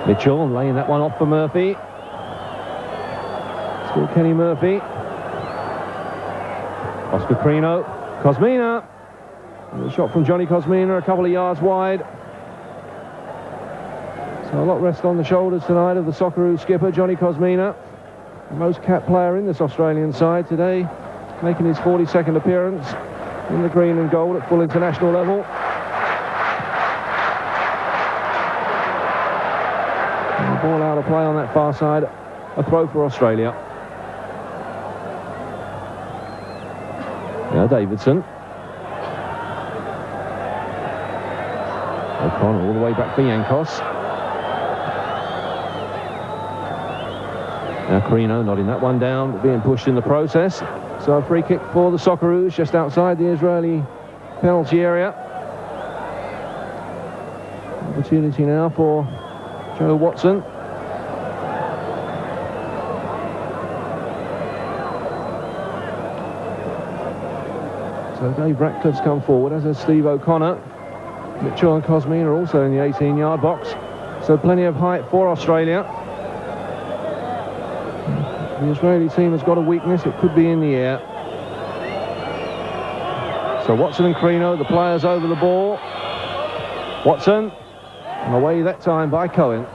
Mitchell laying that one off for Murphy. Still Kenny Murphy. Oscar Crino. Kosmina. And the shot from Johnny Kosmina a couple of yards wide. So a lot rest on the shoulders tonight of the Socceroos skipper, Johnny Kosmina. The most capped player in this Australian side today, making his 42nd appearance in the green and gold at full international level. And the ball out of play on that far side. A throw for Australia. Now Davidson. O'Connor all the way back for Yankos. Now Crino nodding that one down, but being pushed in the process. So a free kick for the Socceroos just outside the Israeli penalty area. Opportunity now for Joe Watson. So Dave Ratcliffe's come forward, as has Steve O'Connor. Mitchell and Kosmina are also in the 18-yard box. So plenty of height for Australia. The Israeli team has got a weakness. It could be in the air. So Watson and Crino, the players over the ball. Watson, and away that time by Cohen.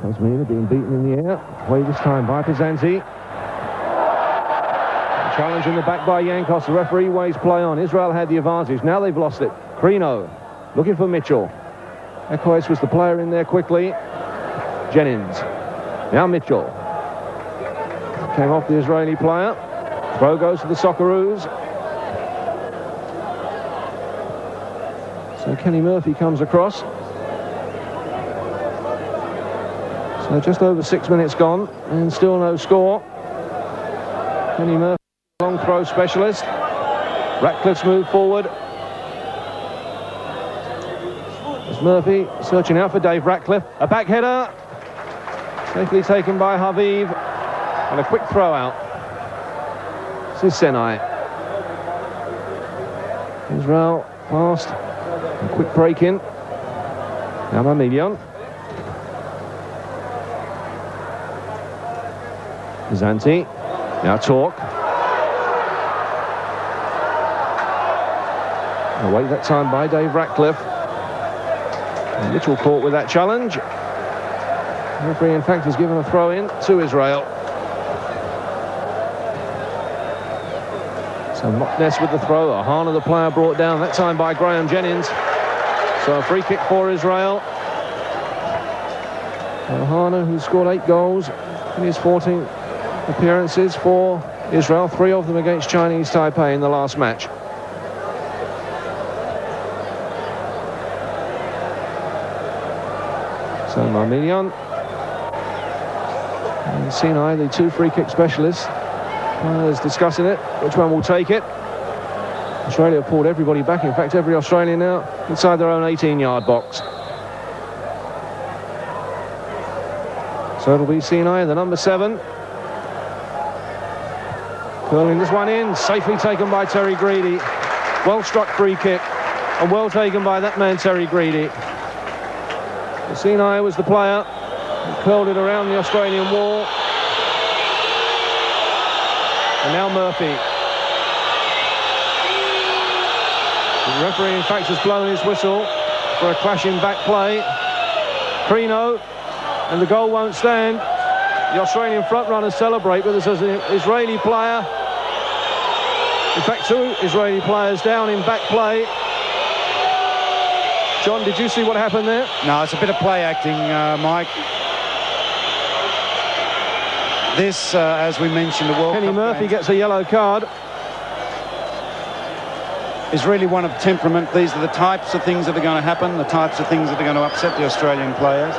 Kosmina being beaten in the air. Away this time by Pizanti. Challenge in the back by Yankos. The referee weighs play on. Israel had the advantage. Now they've lost it. Crino looking for Mitchell. Ekhoiz was the player in there quickly. Jennings. Now Mitchell. Came off the Israeli player. Throw goes to the Socceroos. So Kenny Murphy comes across. So just over 6 minutes gone and still no score. Kenny Murphy, long throw specialist. Ratcliffe's moved forward. There's Murphy searching out for Dave Ratcliffe. A back header. Safely taken by Haviv. And a quick throw out. This is Sinai. Israel fast. A quick break in. Now Malmilian. Pizanti. Now Turk. Away that time by Dave Ratcliffe. And Mitchell caught with that challenge. The referee, in fact, has given a throw in to Israel. So Machness with the throw. Ohana, the player, brought down that time by Jennings. So a free kick for Israel. Ohana, who scored 8 goals in his 14 appearances for Israel, 3 of them against Chinese Taipei in the last match. So Malmilian and Sinai, the 2 free kick specialists, players discussing it, which one will take it. Australia have pulled everybody back, in fact every Australian now inside their own 18-yard box. So it'll be Sinai, the number 7. Curling this one in, safely taken by Terry Greedy. Well struck free kick, and well taken by that man Terry Greedy. Sinai was the player who curled it around the Australian wall. And now Murphy. The referee, in fact, has blown his whistle for a clashing back play. Crino, and the goal won't stand. The Australian front runners celebrate, but there's an Israeli player. In fact, 2 Israeli players down in back play. John, did you see what happened there? No, it's a bit of play acting, Mike. This, as we mentioned, the World Cup Kenny Murphy games gets a yellow card. is really one of temperament. These are the types of things that are going to happen, the types of things that are going to upset the Australian players.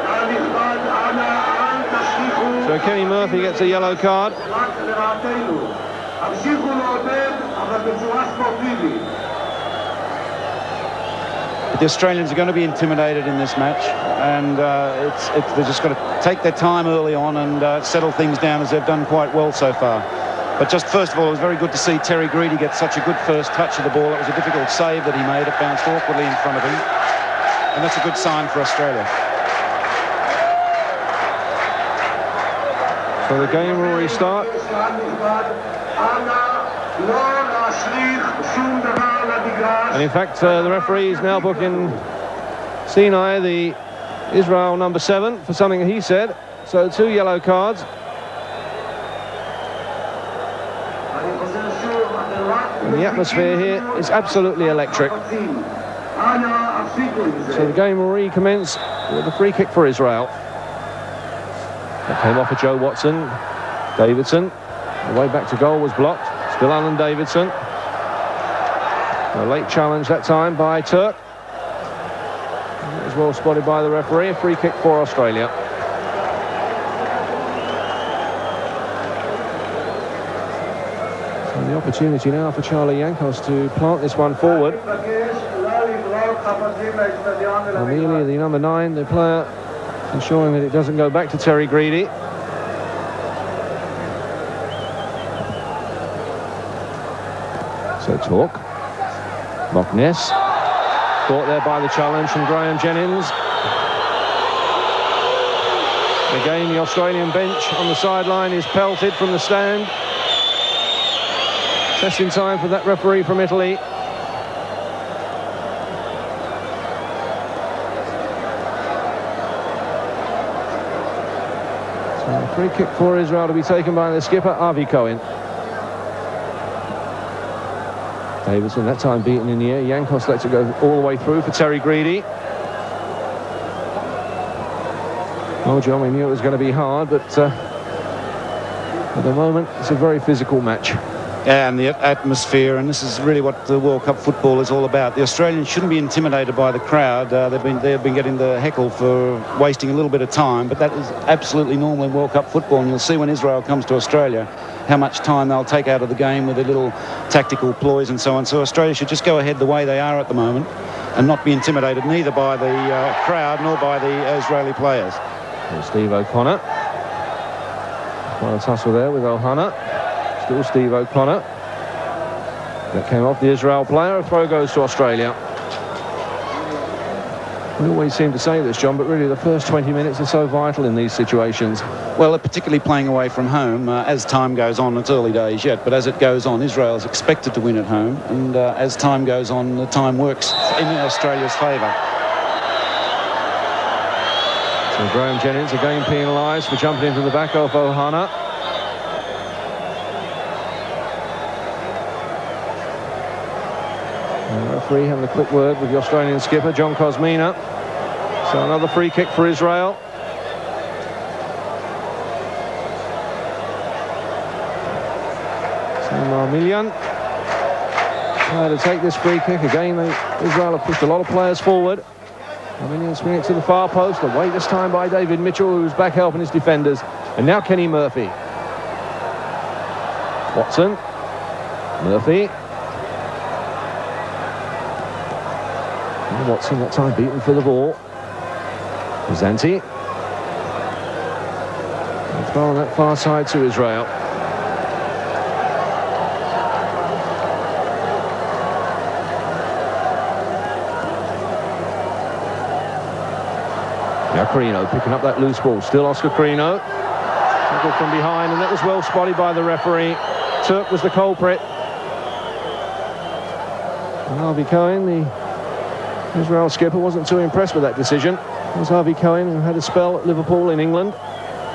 So Kenny Murphy gets a yellow card. The Australians are going to be intimidated in this match, and they've just got to take their time early on and settle things down, as they've done quite well so far. But just first of all, it was very good to see Terry Greedy get such a good first touch of the ball. It was a difficult save that he made. It bounced awkwardly in front of him. and that's a good sign for Australia. So the game will restart. And in fact, the referee is now booking Sinai, the Israel number 7, for something he said. So 2 yellow cards. And the atmosphere here is absolutely electric. So the game will recommence with a free kick for Israel. That came off of Joe Watson. Davidson, the way back to goal was blocked. Still Alan Davidson. A late challenge that time by Turk. It was well spotted by the referee. A free kick for Australia. So the opportunity now for Charlie Yankos to plant this one forward. Armeli, the number 9, the player, ensuring that it doesn't go back to Terry Greedy. So talk. Machness. Caught there by the challenge from Graham Jennings. Again, the Australian bench on the sideline is pelted from the stand. Testing time for that referee from Italy. So a free kick for Israel to be taken by the skipper, Cohen. Davidson, that time beaten in the air. Yankos lets it go all the way through for Terry Greedy. Well, John, we knew it was going to be hard, but at the moment, it's a very physical match. Yeah, and the atmosphere, and this is really what the World Cup football is all about. The Australians shouldn't be intimidated by the crowd. They've been getting the heckle for wasting a little bit of time, but that is absolutely normal in World Cup football, and you'll see when Israel comes to Australia how much time they'll take out of the game with their little tactical ploys and so on. So Australia should just go ahead the way they are at the moment and not be intimidated neither by the crowd nor by the Israeli players. And Steve O'Connor. Quite a tussle there with Ohana. Still Steve O'Connor. That came off the Israel player. A throw goes to Australia. We always seem to say this, John, but really the first 20 minutes are so vital in these situations. Well, particularly playing away from home, as time goes on, it's early days yet, but as it goes on, Israel is expected to win at home, and as time goes on, the time works in Australia's favour. So Graham Jennings again penalised for jumping into the back of Ohana. And the referee having a quick word with the Australian skipper, John Kosmina. So another free kick for Israel. So Malmilian trying to take this free kick. Again, Israel have pushed a lot of players forward. Malmilian swinging it to the far post. Away this time by David Mitchell, who's back helping his defenders. And now Kenny Murphy. Watson. Murphy. And Watson that time beaten for the ball. Pizanti. And throw on that far side to Israel. Carino picking up that loose ball. Still Oscar Carino. Tackle from behind, and that was well spotted by the referee. Turk was the culprit. And Harvey Cohen, the Israel skipper, wasn't too impressed with that decision. It was Harvey Cohen, who had a spell at Liverpool in England.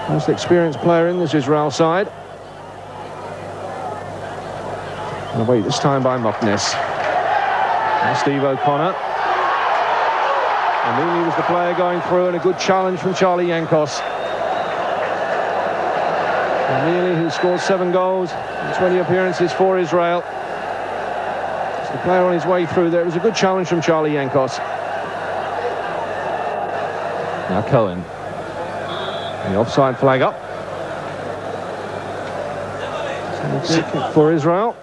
Most experienced player in this Israel side. And away this time by Machness. And Steve O'Connor. Armeli was the player going through, and a good challenge from Charlie Yankos. Armeli, who scored 7 goals in 20 appearances for Israel. It's the player on his way through there. It was a good challenge from Charlie Yankos. Now Cohen. The offside flag up. So a kick for Israel.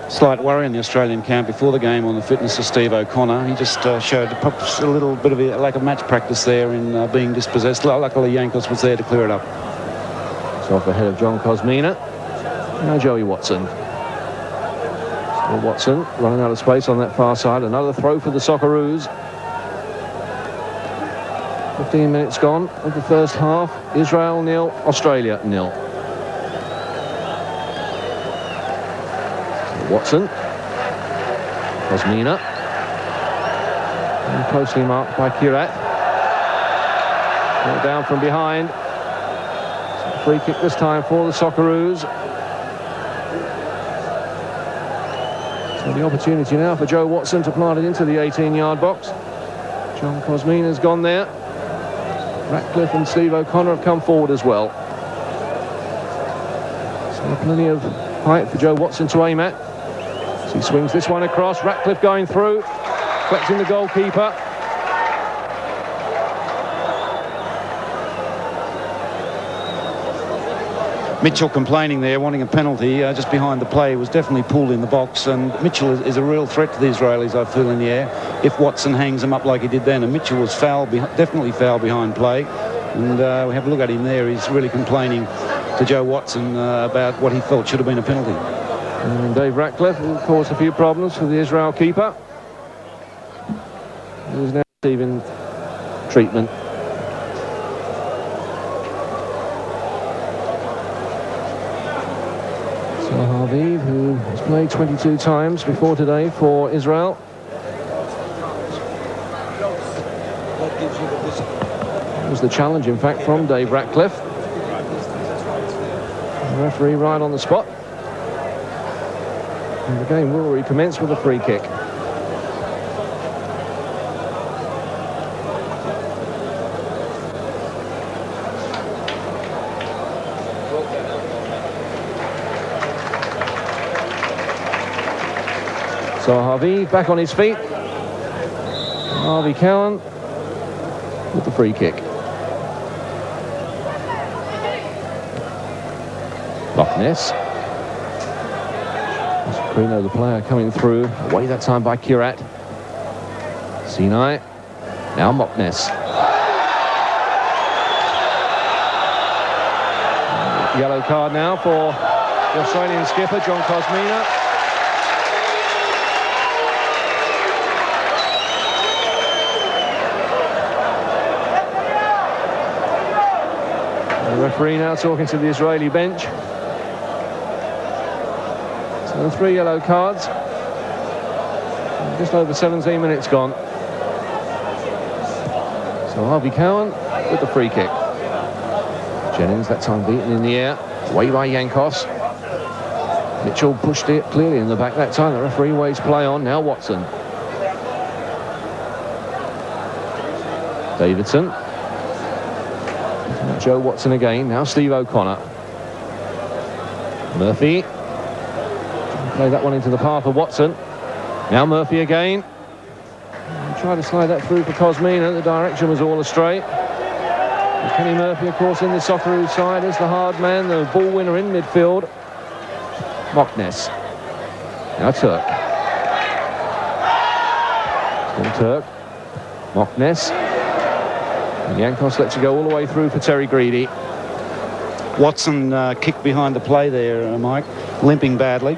Slight worry in the Australian camp before the game on the fitness of Steve O'Connor. He just showed a little bit of a lack of match practice there in being dispossessed. Luckily, Yankos was there to clear it up. So off ahead of John Kosmina. Now Joey Watson. Still Watson running out of space on that far side. Another throw for the Socceroos. 15 minutes gone of the first half. Israel 0, Australia 0. Watson. Kosmina. And closely marked by Kirat. Down from behind. Free kick this time for the Socceroos. So the opportunity now for Joe Watson to plant it into the 18-yard box. John Kosmina's gone there. Ratcliffe and Steve O'Connor have come forward as well. So plenty of height for Joe Watson to aim at. So he swings this one across. Ratcliffe going through, collecting the goalkeeper. Mitchell complaining there, wanting a penalty just behind the play. Was definitely pulled in the box, and Mitchell is a real threat to the Israelis, I feel, in the air, if Watson hangs him up like he did then. And Mitchell was definitely foul behind play, and we have a look at him there. He's really complaining to Joe Watson about what he felt should have been a penalty. And Dave Ratcliffe will cause a few problems for the Israel keeper, who's now receiving treatment. Haviv, who has played 22 times before today for Israel. That was the challenge, in fact, from Dave Ratcliffe. The referee right on the spot. And the game will recommence with a free kick. So Harvey back on his feet. Harvey Cowan with the free kick. Machness. Prino, the player, coming through. Away that time by Kirat. Sinai. Now Machness. Yellow card now for the Australian skipper, John Kosmina. The referee now talking to the Israeli bench. So 3 yellow cards. Just over 17 minutes gone. So Harvey Cowan with the free kick. Jennings that time beaten in the air. Away by Yankos. Mitchell pushed it clearly in the back that time. The referee waves play on. Now Watson. Davidson. Joe Watson again. Now Steve O'Connor. Murphy. Play that one into the path of Watson. Now Murphy again. Try to slide that through for Kosmina. The direction was all astray. And Kenny Murphy, of course, in the Socceroos side as the hard man, the ball winner in midfield. Machness. Now Turk. Still Turk. Machness. And Yankos lets it go all the way through for Terry Greedy. Watson kicked behind the play there, Mike, limping badly.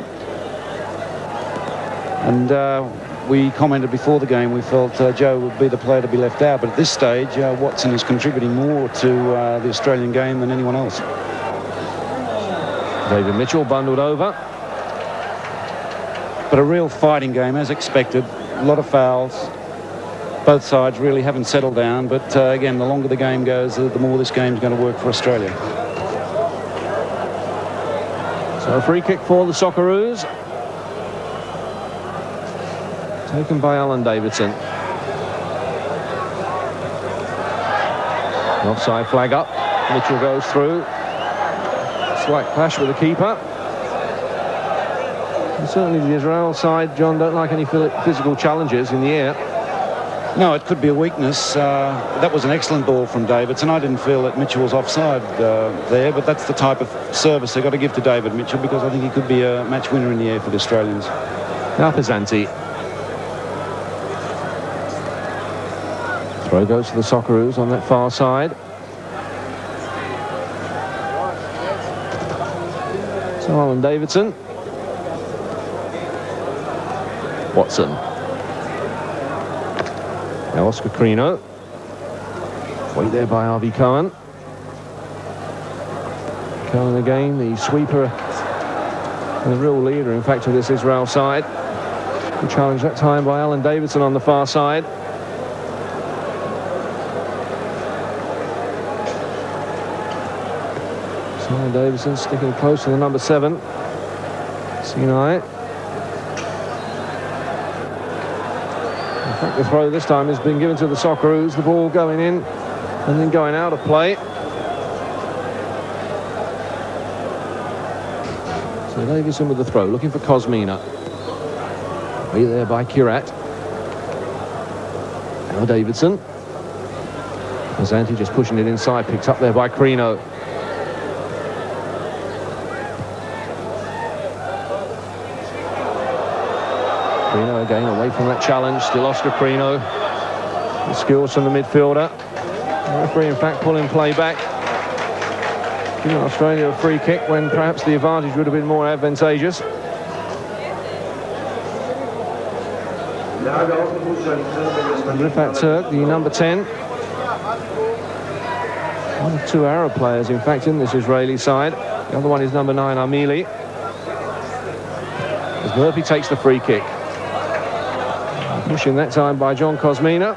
And we commented before the game, we felt Joe would be the player to be left out. But at this stage, Watson is contributing more to the Australian game than anyone else. David Mitchell bundled over. But a real fighting game, as expected. A lot of fouls. Both sides really haven't settled down. But again, the longer the game goes, the more this game's going to work for Australia. So a free kick for the Socceroos. Taken by Alan Davidson. The offside flag up. Mitchell goes through. Slight clash with the keeper. And certainly the Israel side, John, don't like any physical challenges in the air. No, it could be a weakness. That was an excellent ball from Davidson. I didn't feel that Mitchell was offside there, but that's the type of service they've got to give to David Mitchell, because I think he could be a match winner in the air for the Australians. Now Pizanti. Throw goes to the Socceroos on that far side. So Alan Davidson. Watson. Now Oscar Crino. Wait there by Avi Cohen. Cohen again, the sweeper and the real leader, in fact, of this Israel side. Good challenge that time by Alan Davidson on the far side. Alan Davidson sticking close to the number 7. Sinai. In fact, the throw this time has been given to the Socceroos. The ball going in and then going out of play. So Davidson with the throw, looking for Kosmina. Way there by Kirat. Now Davidson. Pizanti just pushing it inside, picked up there by Crino. Crino again away from that challenge, still Oscar Crino. The skills from the midfielder. The referee in fact pulling play back. Giving Australia a free kick when perhaps the advantage would have been more advantageous. Rifat Turk, the number 10. One of 2 Arab players, in fact, in this Israeli side. The other one is number 9, Armeli. As Murphy takes the free kick. Pushing that time by John Kosmina.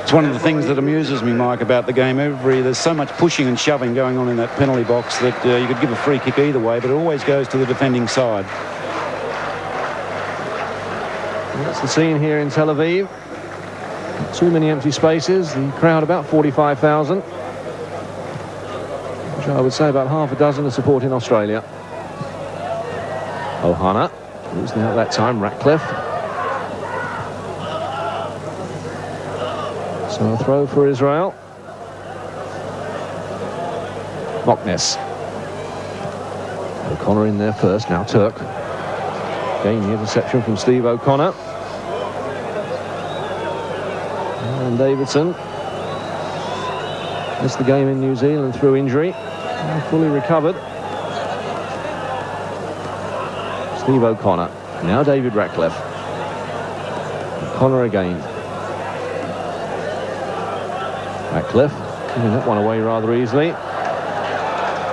It's one of the things that amuses me, Mike, about the game. There's so much pushing and shoving going on in that penalty box that you could give a free kick either way, but it always goes to the defending side. That's the scene here in Tel Aviv. Not too many empty spaces. The crowd about 45,000, which I would say about half a dozen are supporting Australia. Ohana, who's now at that time Ratcliffe. So a throw for Israel. Machness. O'Connor in there first, now Turk. Again, the interception from Steve O'Connor. And Davidson. Missed the game in New Zealand through injury. Fully recovered. Steve O'Connor. Now David Ratcliffe. O'Connor again. Ratcliffe giving that one away rather easily.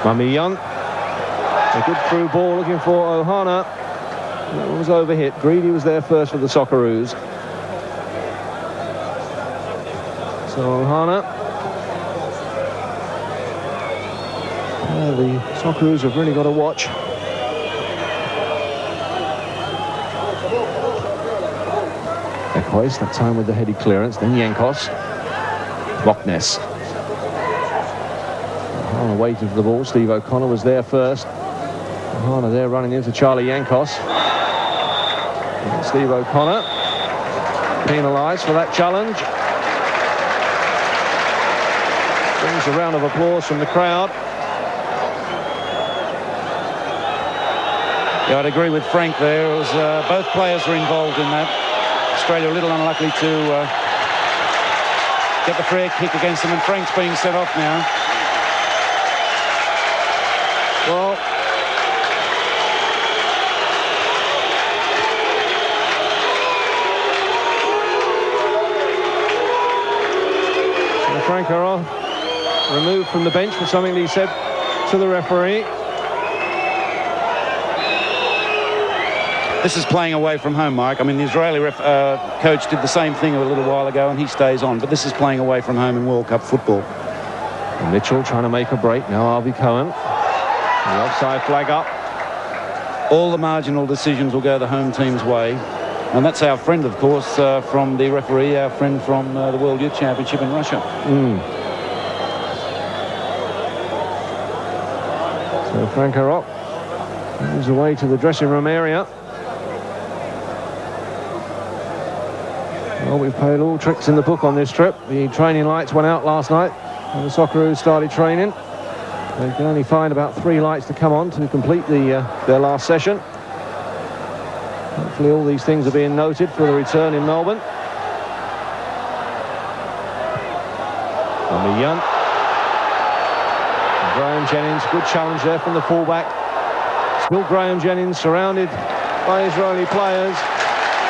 Malmilian. A good through ball looking for Ohana. That one was overhit. Greedy was there first for the Socceroos. So Ohana. The Socceroos have really got to watch. Ekhoiz, that time with the heady clearance. Then Yankos. Machness. Ohana waiting for the ball. Steve O'Connor was there first. Ohana there running into Charlie Yankos. And Steve O'Connor penalised for that challenge. Brings a round of applause from the crowd. Yeah, I'd agree with Frank there. It was, both players were involved in that. Australia a little unlucky to get the free kick against them, and Frank's being sent off now. Well, so Frank Arie removed from the bench for something that he said to the referee. This is playing away from home, Mike. I mean, the Israeli coach did the same thing a little while ago, and he stays on. But this is playing away from home in World Cup football. And Mitchell trying to make a break. Now Avi Cohen. The offside flag up. All the marginal decisions will go the home team's way. And that's our friend, of course, from the referee, our friend from the World Youth Championship in Russia. So Frank Arie moves away to the dressing room area. Well, we've played all tricks in the book on this trip. The training lights went out last night when the Socceroos started training. They can only find about 3 lights to come on to complete their last session. Hopefully all these things are being noted for the return in Melbourne. Malmilian. Graham Jennings, good challenge there from the fullback. Still Graham Jennings surrounded by Israeli players.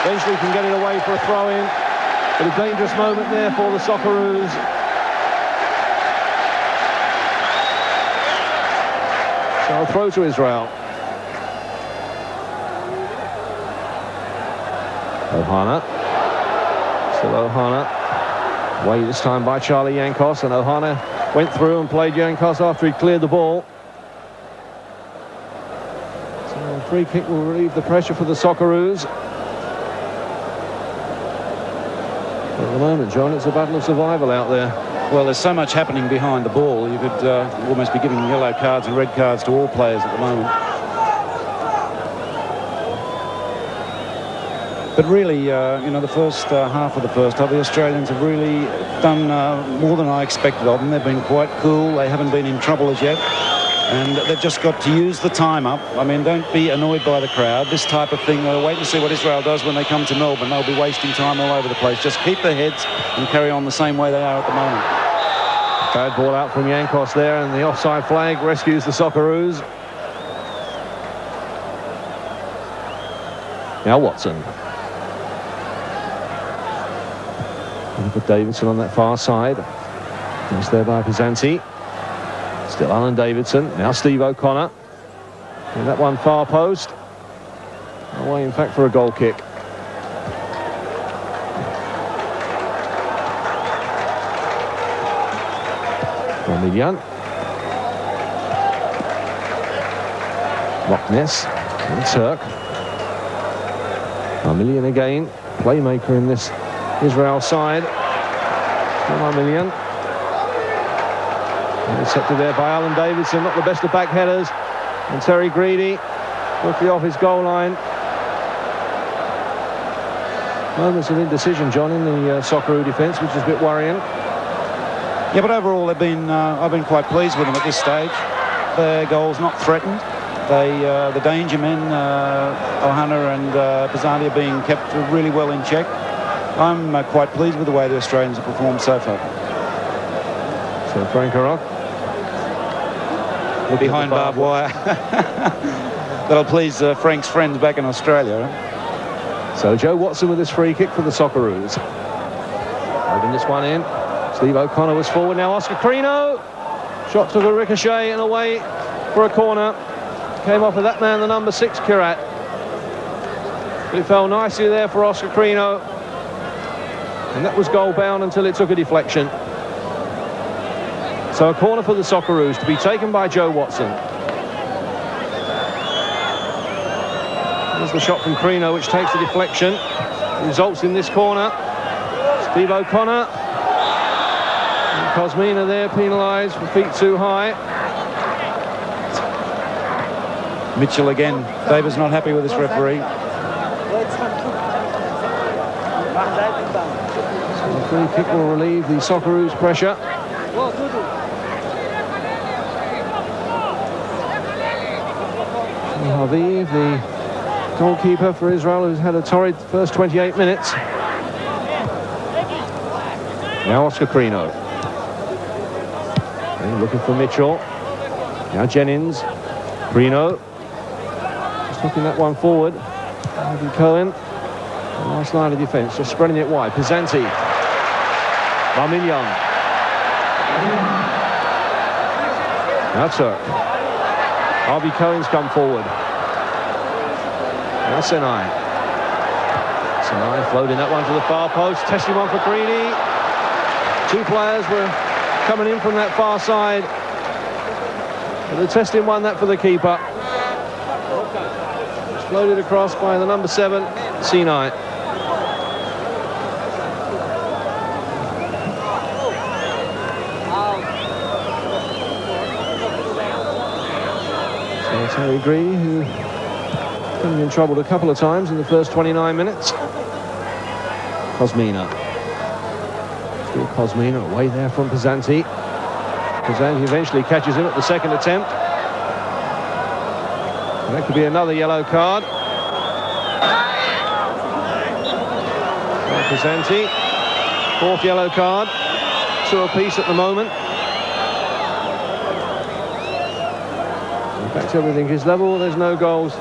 Eventually can get it away for a throw-in. But a dangerous moment there for the Socceroos. So I'll throw to Israel. Ohana. Still Ohana. Away this time by Charlie Yankos, and Ohana went through and played Yankos after he cleared the ball. So a free kick will relieve the pressure for the Socceroos. At the moment, John, it's a battle of survival out there. Well, there's so much happening behind the ball. You could almost be giving yellow cards and red cards to all players at the moment. But really, you know, the first half of the first half, the Australians have really done more than I expected of them. They've been quite cool. They haven't been in trouble as yet. And they've just got to use the time up. I mean, don't be annoyed by the crowd. This type of thing, wait and see what Israel does when they come to Melbourne. They'll be wasting time all over the place. Just keep their heads and carry on the same way they are at the moment. Bad ball out from Yankos there, and the offside flag rescues the Socceroos. Now Watson. Look at Davidson on that far side. He's there by Pizanti. Still Alan Davidson. Now Steve O'Connor. And that one far post. Away, in fact, for a goal kick. Malmilian. Machness and Turk. Malmilian again. Playmaker in this Israel side. Malmilian. Intercepted there by Alan Davidson. Not the best of back headers. And Terry Greedy quickly off his goal line. Moments of indecision, John, in the Socceroo defence, which is a bit worrying. Yeah, but overall, I've been quite pleased with them at this stage. Their goals not threatened. The danger men, Ohana and Pizanti, are being kept really well in check. I'm quite pleased with the way the Australians have performed so far. So Frank Rock behind barbed wire. That'll please Frank's friends back in Australia. So Joe Watson with his free kick for the Socceroos. Moving this one in. Steve O'Connor was forward. Now Oscar Crino. Shot to the ricochet and away for a corner. Came off of that man, the number 6, Kirat. But it fell nicely there for Oscar Crino. And that was goal bound until it took a deflection. So a corner for the Socceroos to be taken by Joe Watson. There's the shot from Crino, which takes the deflection. Results in this corner. Steve O'Connor. And Kosmina there penalised for feet too high. Mitchell again. David's not happy with this referee. So the free kick will relieve the Socceroos' pressure. Haviv, the goalkeeper for Israel, who's had a torrid first 28 minutes. Now Oscar Crino. Okay, looking for Mitchell. Now Jennings. Crino. Just looking that one forward. Cohen. A nice line of defence, just spreading it wide. Pizanti. Malmilian. Now Turk. Harvey Cohen's come forward. Now Sinai. Sinai floating that one to the far post. Testing one for Greedy. Two players were coming in from that far side. And the testing one that for the keeper. It's floated across by the number 7, Sinai. Terry Greedy, who came in trouble a couple of times in the first 29 minutes. Kosmina. Still Kosmina away there from Pizanti. Pizanti eventually catches him at the second attempt. And that could be another yellow card. Pizanti, 4th yellow card. 2 apiece at the moment. In fact, everything is level. There's no goals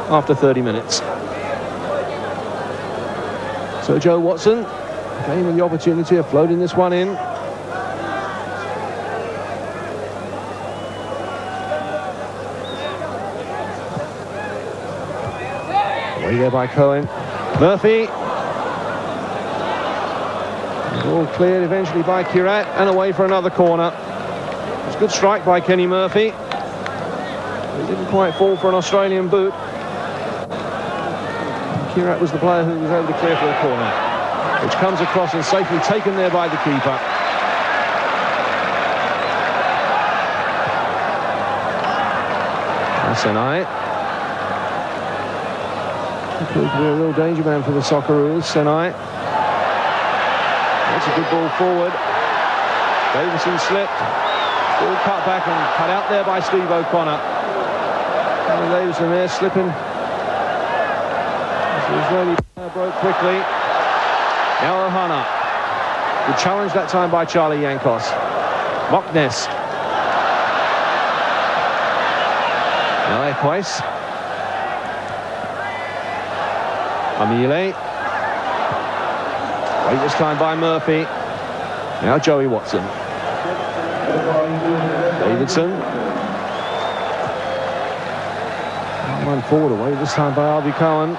after 30 minutes. So Joe Watson Again with the opportunity of floating this one in. Away there by Cohen. Murphy. All cleared eventually by Kirat, and away for another corner. It's a good strike by Kenny Murphy. He didn't quite fall for an Australian boot. Kirat was the player who was able to clear for the corner, which comes across and safely taken there by the keeper. Sinai. He proved to be a real danger man for the Socceroos. Sinai. That's a good ball forward. Davidson slipped. Still cut back and cut out there by Steve O'Connor. And Davidson there slipping. The Israeli broke quickly. Now Ohana. Good challenge that time by Charlie Yankos. Machness. Now Ekhoiz. Armeli. Wait this time by Murphy. Now Joey Watson. Davidson. One forward away this time by Arby Cohen.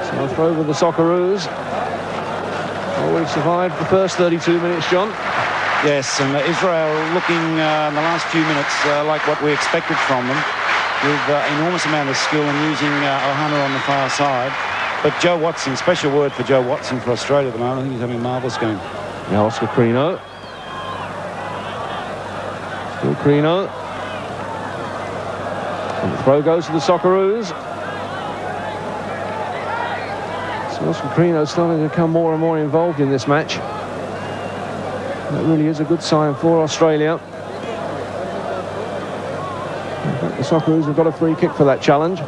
So a throw with the Socceroos. Oh, we've survived the first 32 minutes, John. Yes, and Israel looking in the last few minutes like what we expected from them, with enormous amount of skill and using Ohana on the far side. But Joe Watson, special word for Joe Watson for Australia at the moment. I think he's having a marvellous game. Now Oscar Crino. Still Crino. And the throw goes to the Socceroos. So Oscar Crino starting to become more and more involved in this match. That really is a good sign for Australia. In fact, the Socceroos have got a free kick for that challenge.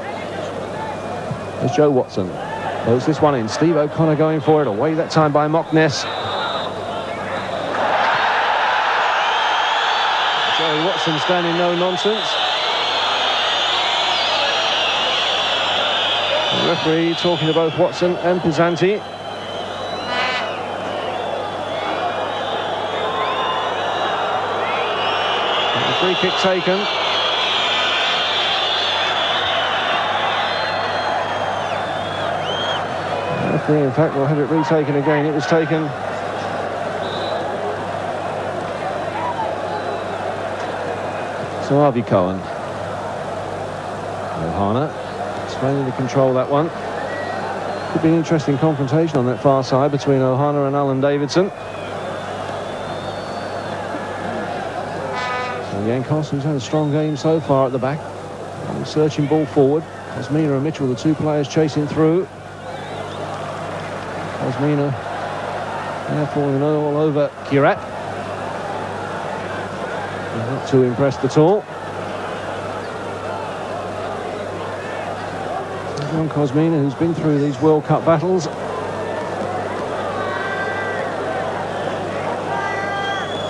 There's Joe Watson. Throws this one in. Steve O'Connor going for it. Away that time by Machness. Joey Watson standing no nonsense. The referee talking to both Watson and Pizanti. And the free kick taken. In fact, we'll have it retaken again. It was taken. So Arby Cohen. Ohana straining to control that one. Could be an interesting confrontation on that far side between Ohana and Alan Davidson. So Yankos, who's had a strong game so far at the back. Searching ball forward. Kosmina and Mitchell, the two players chasing through. Kosmina now falling all over Kirat. He's not too impressed at all. John Kosmina, who's been through these World Cup battles.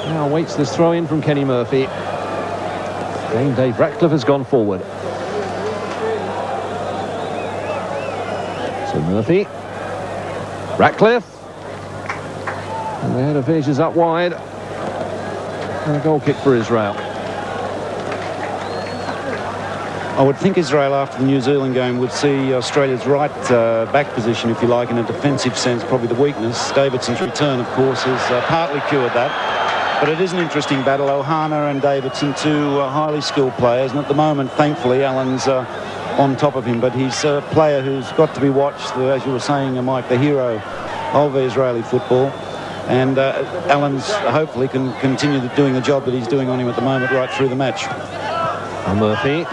Now waits this throw in from Kenny Murphy. Again, Dave Ratcliffe has gone forward. So Murphy. Ratcliffe. And the header finishes up wide. And a goal kick for Israel. I would think Israel, after the New Zealand game, would see Australia's right back position, if you like, in a defensive sense, probably the weakness. Davidson's return, of course, has partly cured that. But it is an interesting battle. Ohana and Davidson, two highly skilled players. And at the moment, thankfully, Alan's on top of him. But he's a player who's got to be watched, as you were saying, Mike, the hero of Israeli football. And Alan's hopefully can continue doing the job that he's doing on him at the moment right through the match. And Murphy.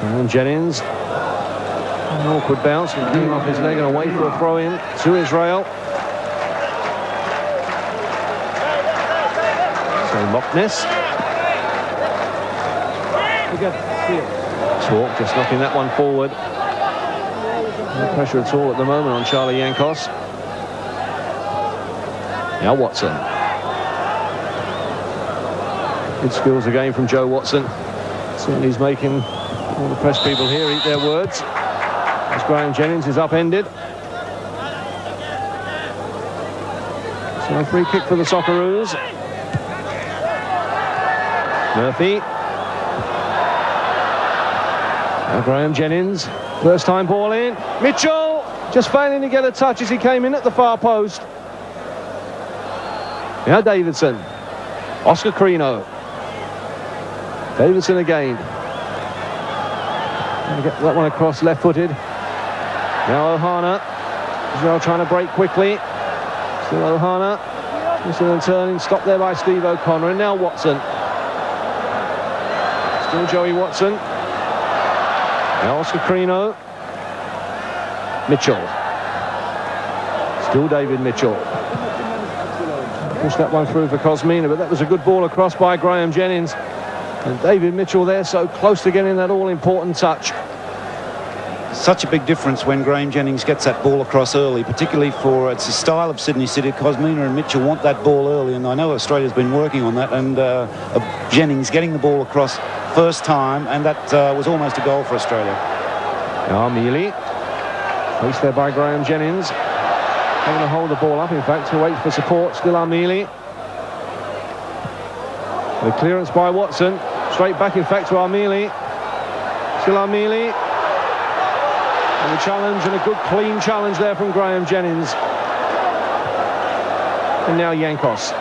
And Jennings. An awkward bounce and came off his leg and away for a throw-in to Israel. So Machness. Talk just knocking that one forward. No pressure at all at the moment on Charlie Yankos. Now Watson. Good skills again from Joe Watson. Certainly he's making all the press people here eat their words. As Graham Jennings is upended. So a free kick for the Socceroos. Murphy. Now Graham Jennings. First time ball in. Mitchell just failing to get a touch as he came in at the far post. Now Davidson. Oscar Crino. Davidson again. Get that one across left-footed. Now Ohana. Israel trying to break quickly. Still Ohana. Still turning. Stopped there by Steve O'Connor. And now Watson. Still Joey Watson. Now Oscar Crino. Mitchell. Still David Mitchell. Pushed that one through for Kosmina, but that was a good ball across by Graham Jennings. And David Mitchell there so close to getting that all-important touch. Such a big difference when Graham Jennings gets that ball across early, particularly for it's the style of Sydney City. Kosmina and Mitchell want that ball early, and I know Australia's been working on that, and Jennings getting the ball across first time, and that was almost a goal for Australia. Armeli. Placed there by Graham Jennings. Having to hold the ball up, in fact, to wait for support. Still Armeli. The clearance by Watson. Straight back, in fact, to Armeli. Still Armeli. And the challenge, and a good clean challenge there from Graham Jennings. And now Yankos.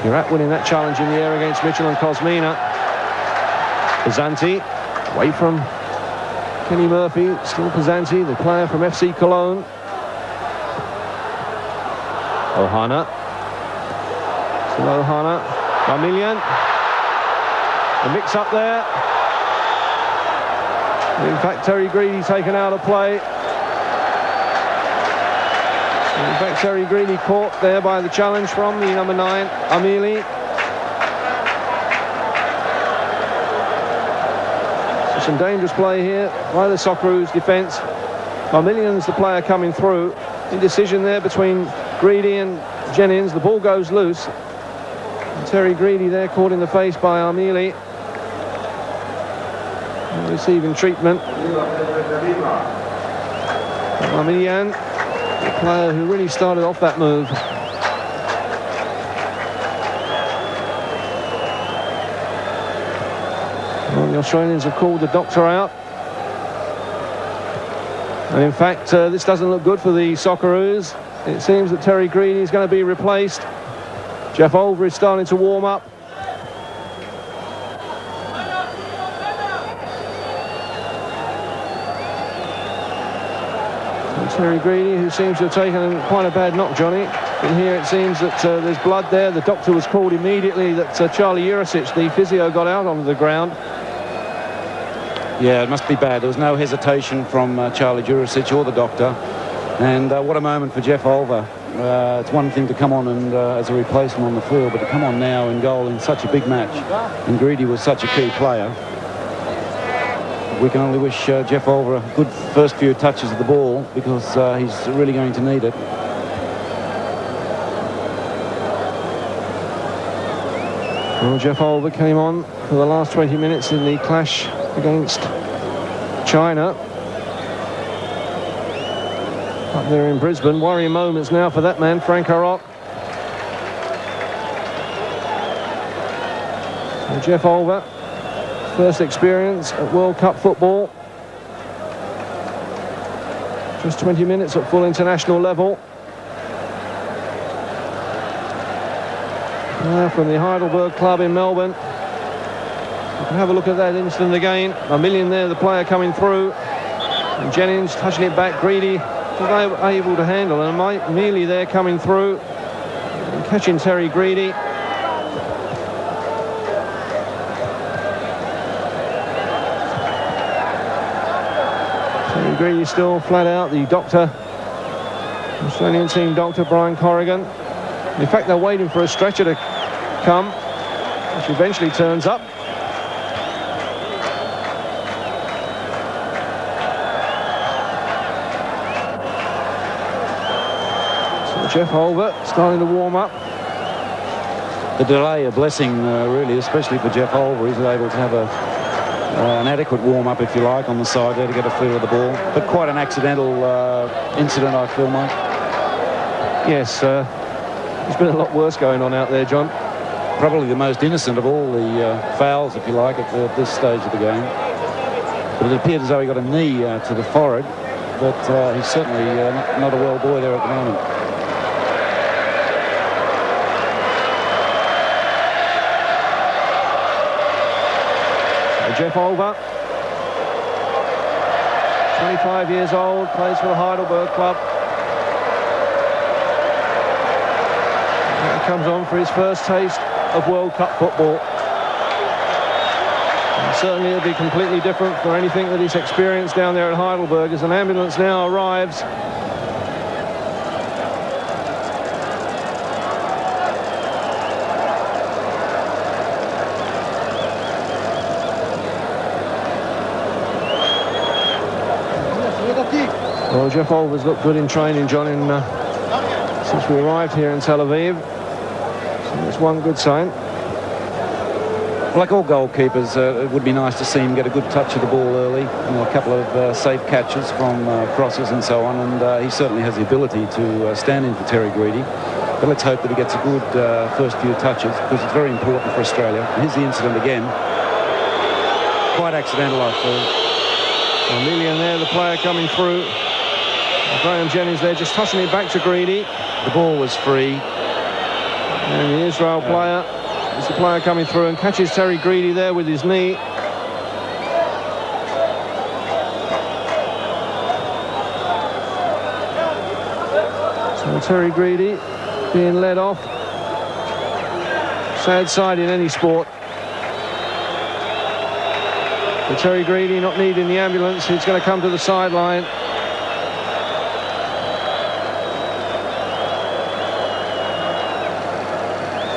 Kirat winning that challenge in the air against Mitchell and Kosmina. Pizanti, away from Kenny Murphy. Still Pizanti, the player from FC Cologne. Ohana. Still Ohana. Malmilian. The mix up there. In fact, Terry Greedy taken out of play. In fact, Terry Greedy caught there by the challenge from the number 9, Armeli. So some dangerous play here by the Socceroos defence. Malmilian's the player coming through. Indecision there between Greedy and Jennings. The ball goes loose. And Terry Greedy there caught in the face by Armeli. Receiving treatment. Malmilian, the player who really started off that move. Well, the Australians have called the doctor out. And in fact, this doesn't look good for the Socceroos. It seems that Terry Greedy is going to be replaced. Jeff Olver is starting to warm up. Terry Greedy, who seems to have taken quite a bad knock, Johnny. In here it seems that there's blood there. The doctor was called immediately. That Charlie Juricic, the physio, got out onto the ground. Yeah, it must be bad. There was no hesitation from Charlie Juricic or the doctor. And what a moment for Jeff Olver. It's one thing to come on and as a replacement on the field, but to come on now in goal in such a big match. And Greedy was such a key player. We can only wish Jeff Olver a good first few touches of the ball, because he's really going to need it. Well, Jeff Olver came on for the last 20 minutes in the clash against China up there in Brisbane. Worrying moments now for that man, Franco Rock. So Jeff Olver, first experience at World Cup football. Just 20 minutes at full international level. From the Heidelberg club in Melbourne. You can have a look at that instant again. Malmilian there, the player coming through. And Jennings touching it back. Greedy was able to handle, and Armeli there coming through and catching Terry Greedy. Terry Greedy still flat out. The doctor, Australian team doctor, Brian Corrigan. In fact, they're waiting for a stretcher to come, which eventually turns up. So Jeff Olver starting to warm up. The delay a blessing, really, especially for Jeff Olver. He's able to have an adequate warm-up, if you like, on the side there to get a feel of the ball. But quite an accidental incident, I feel, Mike. Yes, there's been a lot worse going on out there, John. Probably the most innocent of all the fouls, if you like, at this stage of the game. But it appeared as though he got a knee to the forehead, but he's certainly not a well boy there at the moment. Jeff Olver, 25 years old, plays for the Heidelberg club. And he comes on for his first taste of World Cup football. And certainly it'll be completely different for anything that he's experienced down there at Heidelberg as an ambulance now arrives. Well, Jeff Olver's looked good in training, John, since we arrived here in Tel Aviv. So that's one good sign. Like all goalkeepers, it would be nice to see him get a good touch of the ball early, a couple of safe catches from crosses and so on, and he certainly has the ability to stand in for Terry Greedy. But let's hope that he gets a good first few touches, because it's very important for Australia. And here's the incident again. Quite accidental, I feel. Malmilian there, the player coming through. Graham Jennings there, just tossing it back to Greedy. The ball was free. And the Israel player is the player coming through and catches Terry Greedy there with his knee. So Terry Greedy being led off. Sad side in any sport. But Terry Greedy not needing the ambulance, he's going to come to the sideline.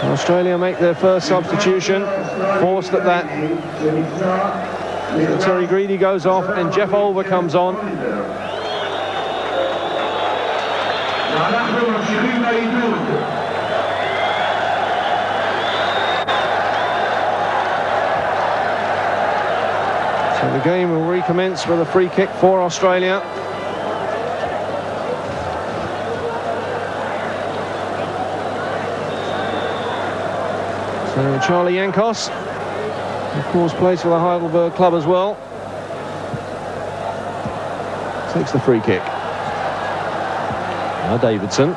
Australia make their first substitution, forced at that. So Terry Greedy goes off and Jeff Olver comes on. So the game will recommence with a free kick for Australia. So Charlie Yankos, of course, plays for the Heidelberg club as well. Takes the free kick. Now Davidson.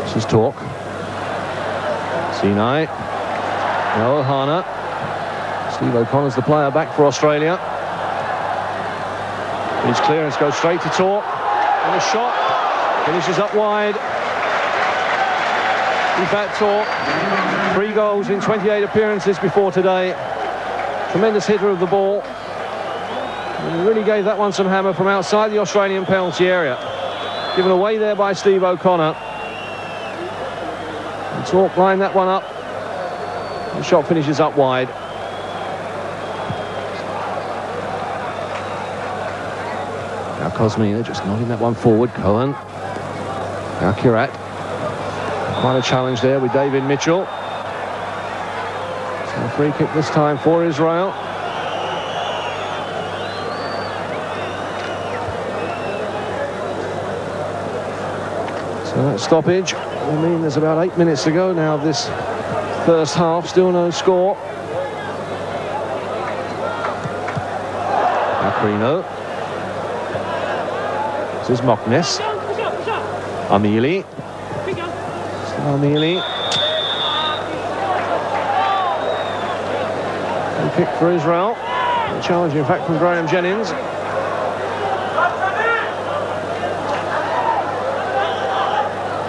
This is Turk. Sinai. Now Ohana. Steve O'Connor's the player back for Australia. His clearance goes straight to Turk. And a shot. Finishes up wide. Rifat Turk, 3 goals in 28 appearances before today. Tremendous hitter of the ball. And he really gave that one some hammer from outside the Australian penalty area. Given away there by Steve O'Connor. And Turk lined that one up. The shot finishes up wide. Now Kosmina just nodding that one forward. Cohen. Now Kirat. Quite a challenge there with David Mitchell. So a free kick this time for Israel. So that stoppage will mean there's about 8 minutes to go now of this first half. Still no score. Avraham. This is Machness. Armeli. Armeli. Free kick for Israel. A challenge, in fact, from Graham Jennings.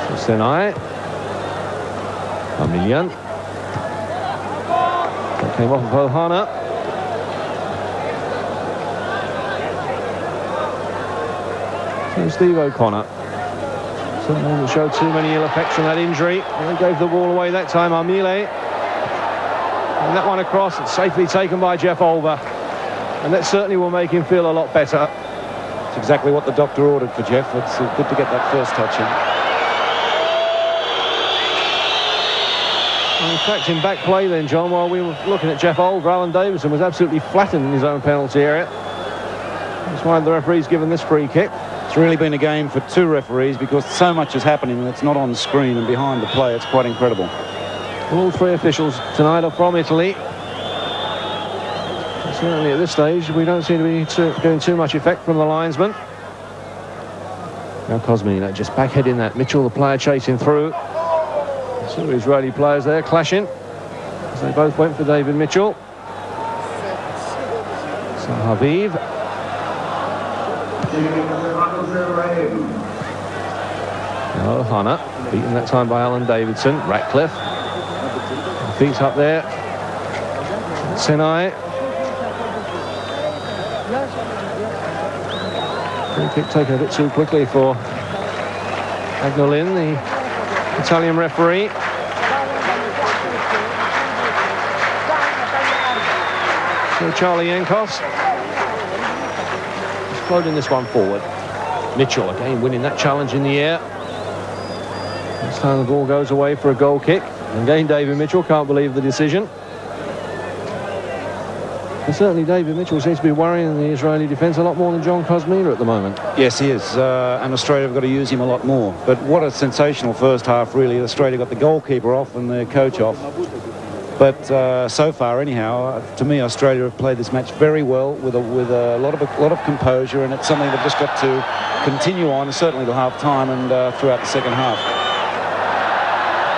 So Sinai. Malmilian. That came off of Ohana. So Steve O'Connor. Didn't show too many ill effects from that injury. And they gave the ball away that time, Armeli. And that one across, it's safely taken by Jeff Olver. And that certainly will make him feel a lot better. It's exactly what the doctor ordered for Jeff. It's good to get that first touch in. And in fact, in back play then, John, while we were looking at Jeff Olver, Alan Davidson was absolutely flattened in his own penalty area. That's why the referee's given this free kick. It's really been a game for two referees because so much is happening that's not on screen and behind the play. It's quite incredible. All three officials tonight are from Italy. Certainly at this stage, we don't seem to be getting too much effect from the linesman. Now Kosmina just backheading that. Mitchell, the player, chasing through. Two Israeli players there clashing as they both went for David Mitchell. So Haviv. Ohana, beaten that time by Alan Davidson. Ratcliffe. Feet up there. Sinai. Free kick taken a bit too quickly for Agnolin, the Italian referee. So Charlie Yankos is floating this one forward. Mitchell again winning that challenge in the air. This time the ball goes away for a goal kick. And again David Mitchell can't believe the decision. And certainly David Mitchell seems to be worrying the Israeli defence a lot more than John Kosmina at the moment. Yes, he is. And Australia have got to use him a lot more. But what a sensational first half, really. Australia got the goalkeeper off and the coach off. But so far, anyhow, to me, Australia have played this match very well with a lot of composure, and it's something they've just got to continue on, certainly till half-time and throughout the second half.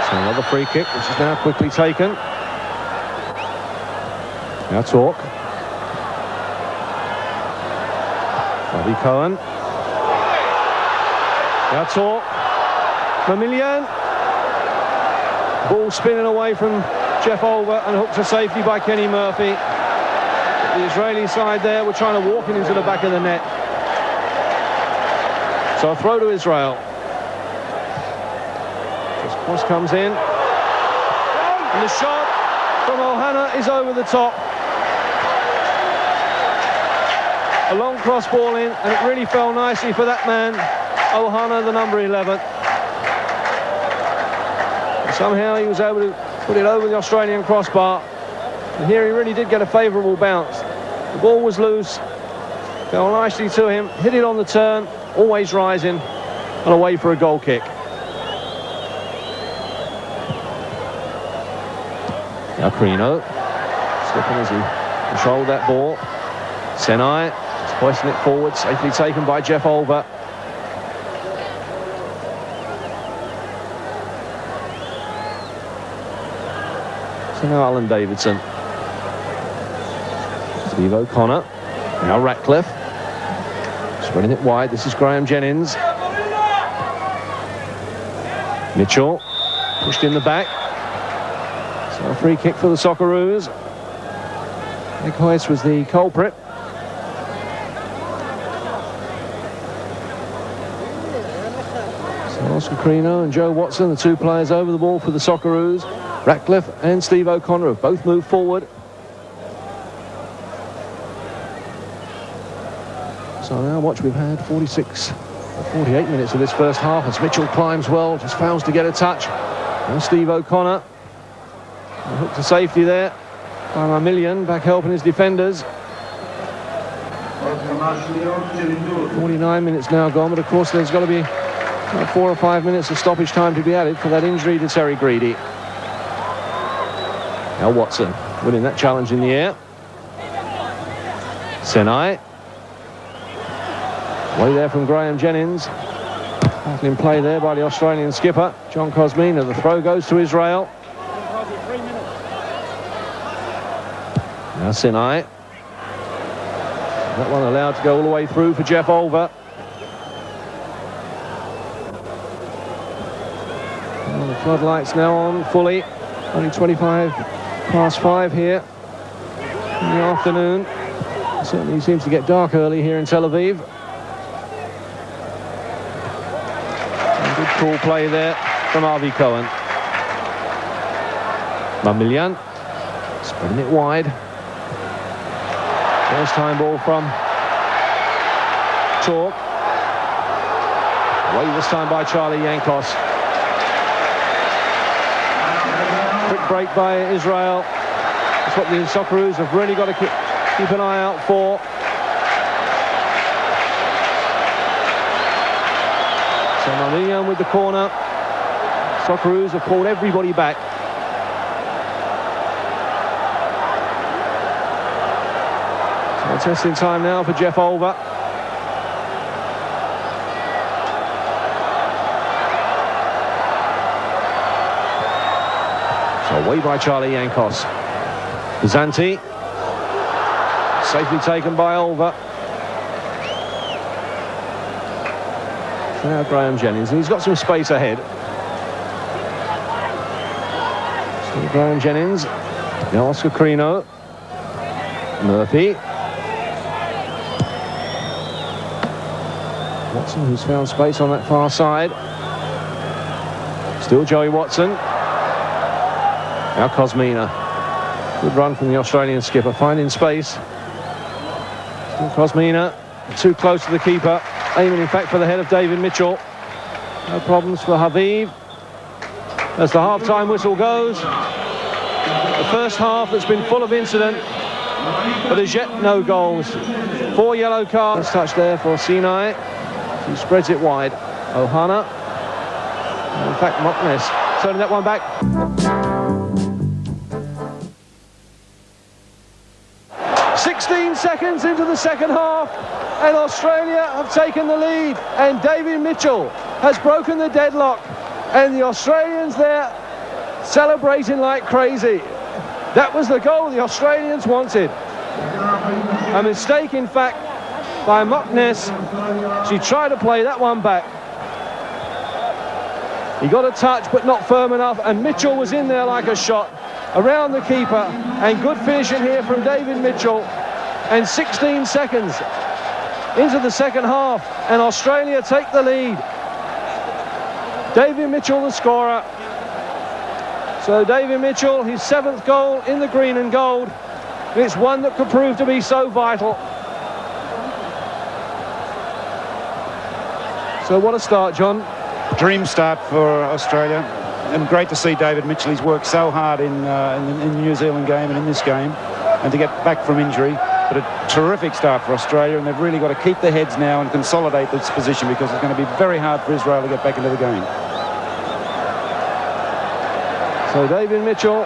So another free kick, which is now quickly taken. Now Turk. Robbie Cohen. Now Turk. Malmilian. Ball spinning away from Jeff Olver and hooked to safety by Kenny Murphy. The Israeli side there were trying to walk it into the back of the net. So a throw to Israel. This cross comes in. And the shot from Ohana is over the top. A long cross ball in, and it really fell nicely for that man, Ohana, the number 11. And somehow he was able to put it over the Australian crossbar. And here he really did get a favourable bounce. The ball was loose, fell nicely to him, hit it on the turn, always rising, and away for a goal kick. Now Crino, slipping as he controlled that ball. Sinai, just hoisting it forward, safely taken by Jeff Olver. So now Alan Davidson. Steve O'Connor. Now Ratcliffe. Spreading it wide. This is Graham Jennings. Mitchell. Pushed in the back. So a free kick for the Socceroos. Ekhoiz was the culprit. So Oscar Crino and Joe Watson, the two players over the ball for the Socceroos. Ratcliffe and Steve O'Connor have both moved forward. So now watch, we've had 48 minutes of this first half as Mitchell climbs well, just fails to get a touch. And Steve O'Connor, hook to safety there by Malmilian, back helping his defenders. 49 minutes now gone, but of course there's got to be about 4 or 5 minutes of stoppage time to be added for that injury to Terry Greedy. Now Watson winning that challenge in the air. Sinai. Way there from Graham Jennings. In play there by the Australian skipper, John Kosmina. The throw goes to Israel. Now Sinai. That one allowed to go all the way through for Jeff Olver. Well, the floodlights now on fully. Only 5:25 here in the afternoon. It certainly seems to get dark early here in Tel Aviv. And good cool play there from Arie Cohen. Malmilian spreading it wide. First time ball from Turk. Away this time by Charlie Yankos. Quick break by Israel. That's what the Socceroos have really got to keep an eye out for. So Malmilian with the corner. Socceroos have pulled everybody back. So testing time now for Jeff Olver. So away by Charlie Yankos. Pizanti. Safely taken by Olver. Now Graham Jennings, and he's got some space ahead. So Graham Jennings, now Oscar Crino, Murphy. Watson, who's found space on that far side. Still Joey Watson. Now Kosmina. Good run from the Australian skipper, finding space. Still Kosmina, too close to the keeper. Aiming, in fact, for the head of David Mitchell. No problems for Haviv. As the half-time whistle goes. The first half that's been full of incident, but as yet no goals. 4 yellow cards. Touch there for Sinai. He spreads it wide. Ohana. And in fact, Machness turning that one back. 16 seconds into the second half, and Australia have taken the lead, and David Mitchell has broken the deadlock, and the Australians there celebrating like crazy. That was the goal the Australians wanted. A mistake, in fact, by Machness. She tried to play that one back. He got a touch, but not firm enough, and Mitchell was in there like a shot around the keeper, and good finishing here from David Mitchell. And 16 seconds into the second half, and Australia take the lead. David Mitchell the scorer. So David Mitchell, his 7th goal in the green and gold. And it's one that could prove to be so vital. So what a start, John. Dream start for Australia, and great to see David Mitchell. He's worked so hard in the New Zealand game and in this game, and to get back from injury. But a terrific start for Australia, and they've really got to keep their heads now and consolidate this position, because it's going to be very hard for Israel to get back into the game. So David Mitchell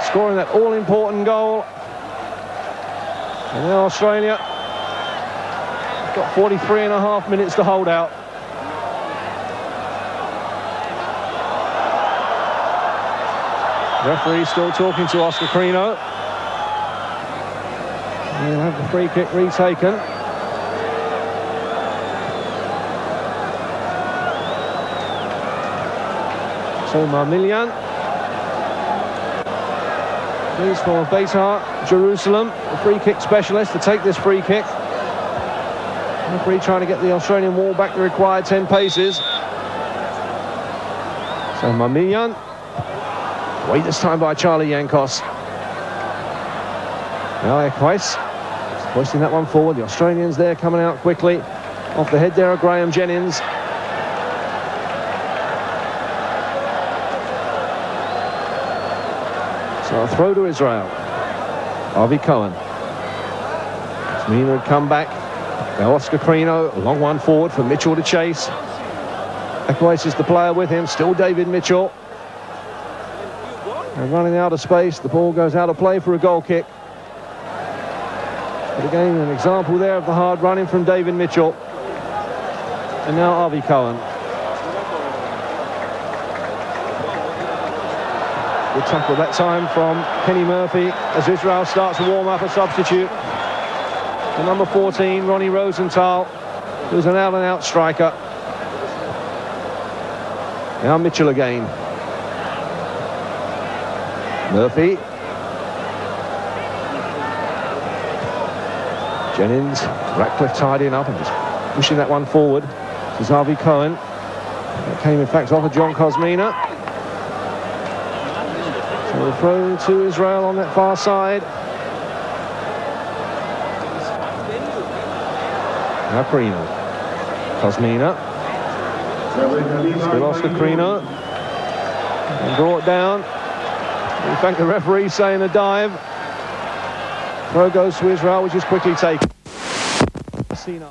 scoring that all-important goal. And now Australia have got 43.5 minutes to hold out. Referee still talking to Oscar Crino. He'll have the free kick retaken. So Malmilian. Please for Beitar Jerusalem, the free kick specialist, to take this free kick. Referee trying to get the Australian wall back the required 10 paces. So Malmilian. Wait this time by Charlie Yankos. Now Ekhoiz pushing that one forward. The Australians there coming out quickly. Off the head there of Graham Jennings. So a throw to Israel. Cohen. Kosmina had come back. Now Oscar Crino, a long one forward for Mitchell to chase. Ekhoiz is the player with him. Still David Mitchell. And running out of space, the ball goes out of play for a goal kick. But again, an example there of the hard running from David Mitchell. And now Cohen. Good tackle that time from Kenny Murphy as Israel starts to warm up a substitute. The number 14, Ronnie Rosenthal, who's an out-and-out striker. Now Mitchell again. Murphy. Jennings, Ratcliffe tidying up and just pushing that one forward to Zahi Cohen. That came in fact off of John Kosmina. So the throw to Israel on that far side. Now Crino. Kosmina. Still Oscar Crino. And brought down. In fact, the referee saying a dive. Throw goes to Israel, which is quickly taken. Sinai,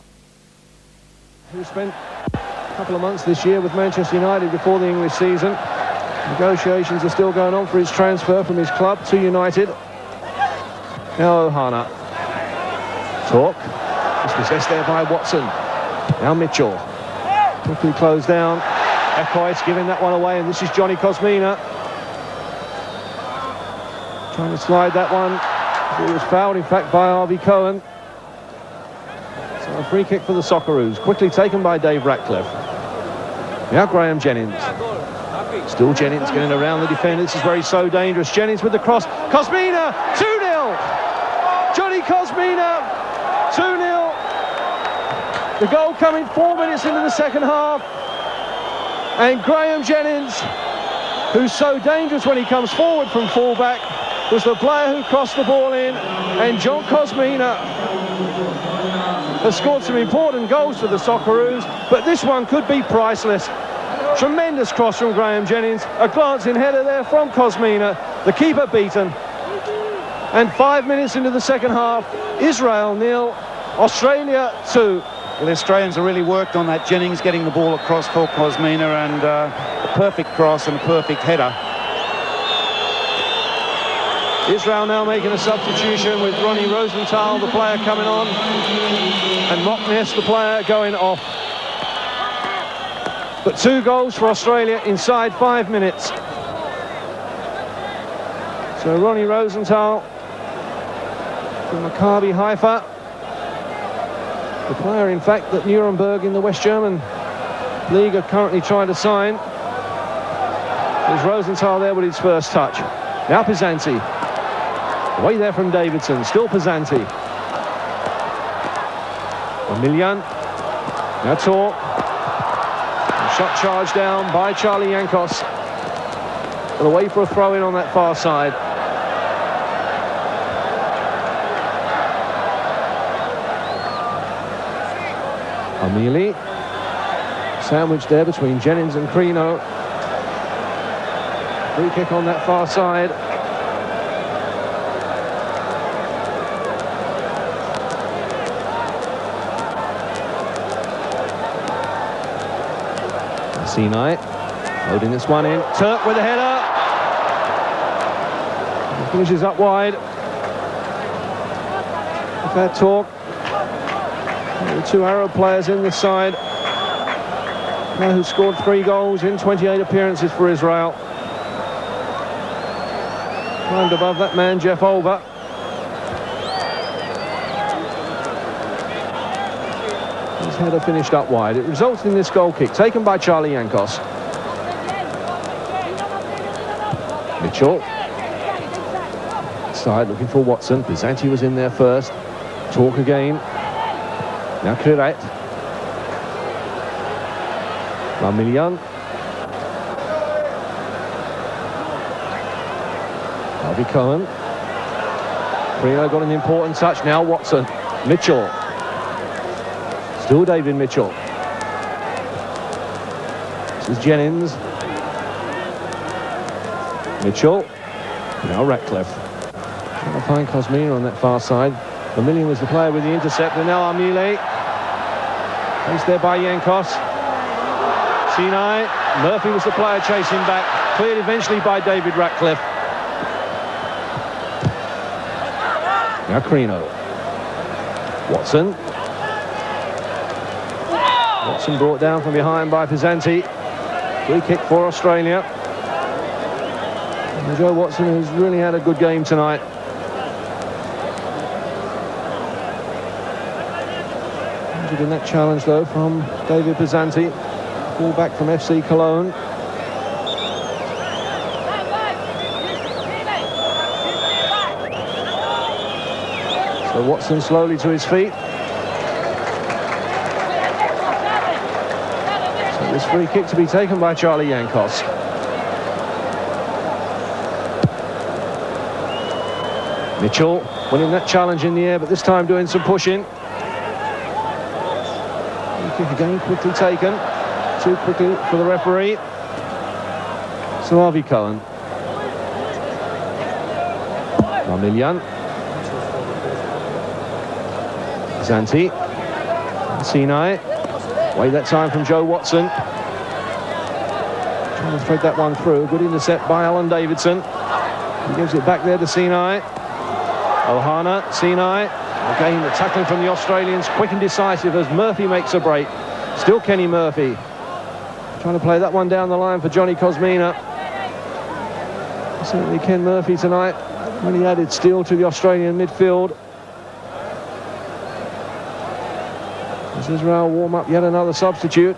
who spent couple of months this year with Manchester United before the English season. Negotiations are still going on for his transfer from his club to United. Now Ohana. Turk. Dispossessed there by Watson. Now Mitchell. Quickly closed down. Ekhoiz giving that one away, and this is Johnny Kosmina. Trying to slide that one. He was fouled, in fact, by Cohen. So a free kick for the Socceroos. Quickly taken by Dave Ratcliffe. Now Graham Jennings. Still Jennings getting around the defender. This is where he's so dangerous. Jennings with the cross. Kosmina, 2-0. Johnny Kosmina, 2-0. The goal coming 4 minutes into the second half. And Graham Jennings, who's so dangerous when he comes forward from fullback, was the player who crossed the ball in. And John Kosmina has scored some important goals for the Socceroos, but this one could be priceless. Tremendous cross from Graham Jennings, a glancing header there from Kosmina, the keeper beaten. And 5 minutes into the second half, Israel 0, Australia 2. Well, the Australians have really worked on that. Jennings getting the ball across for Kosmina, and a perfect cross and a perfect header. Israel now making a substitution with Ronnie Rosenthal, the player, coming on, and Machness, the player, going off. But 2 goals for Australia inside 5 minutes. So Ronnie Rosenthal from Maccabi Haifa, the player, in fact, that Nuremberg in the West German League are currently trying to sign. There's Rosenthal there with his first touch. Now Pizanti. Away there from Davidson. Still Pizanti. Malmilian. Now Turk. Shot charged down by Charlie Yankos. And away for a throw-in on that far side. Armeli, sandwiched there between Jennings and Crino. Free kick on that far side. Sinai loading this one in. Turk with a header. He finishes up wide. With that Turk. The 2 Arab players in this side, now who scored 3 goals in 28 appearances for Israel. Climbed above that man, Jeff Olver. His header finished up wide. It results in this goal kick taken by Charlie Yankos. Mitchell. Side looking for Watson. Pizanti was in there first. Turk again. Now Kirat. Malmilian. Cohen. Crino got an important touch. Now Watson. Mitchell. Still David Mitchell. This is Jennings. Mitchell. Now Ratcliffe. Trying to find Kosmina on that far side. Malmilian was the player with the intercept, and now Armeli. Placed there by Yankos. Sinai. Murphy was the player chasing back. Cleared eventually by David Ratcliffe. Now Crino. Watson. Watson brought down from behind by Pizanti. Free kick for Australia. And Joe Watson has really had a good game tonight. In that challenge though from David Pizanti, full-back from FC Cologne. So Watson slowly to his feet. So this free kick to be taken by Charlie Yankos. Mitchell winning that challenge in the air, but this time doing some pushing. Kick again, quickly taken. Too quickly for the referee. So Cohen. Malmilian. Pizanti. Sinai. Wait that time from Joe Watson. Trying to thread that one through. Good intercept by Alan Davidson. He gives it back there to Sinai. Ohana, Sinai. Again, the tackling from the Australians, quick and decisive as Murphy makes a break. Still Kenny Murphy. Trying to play that one down the line for Johnny Kosmina. Certainly Ken Murphy tonight, when he added steel to the Australian midfield. As Israel warm up yet another substitute.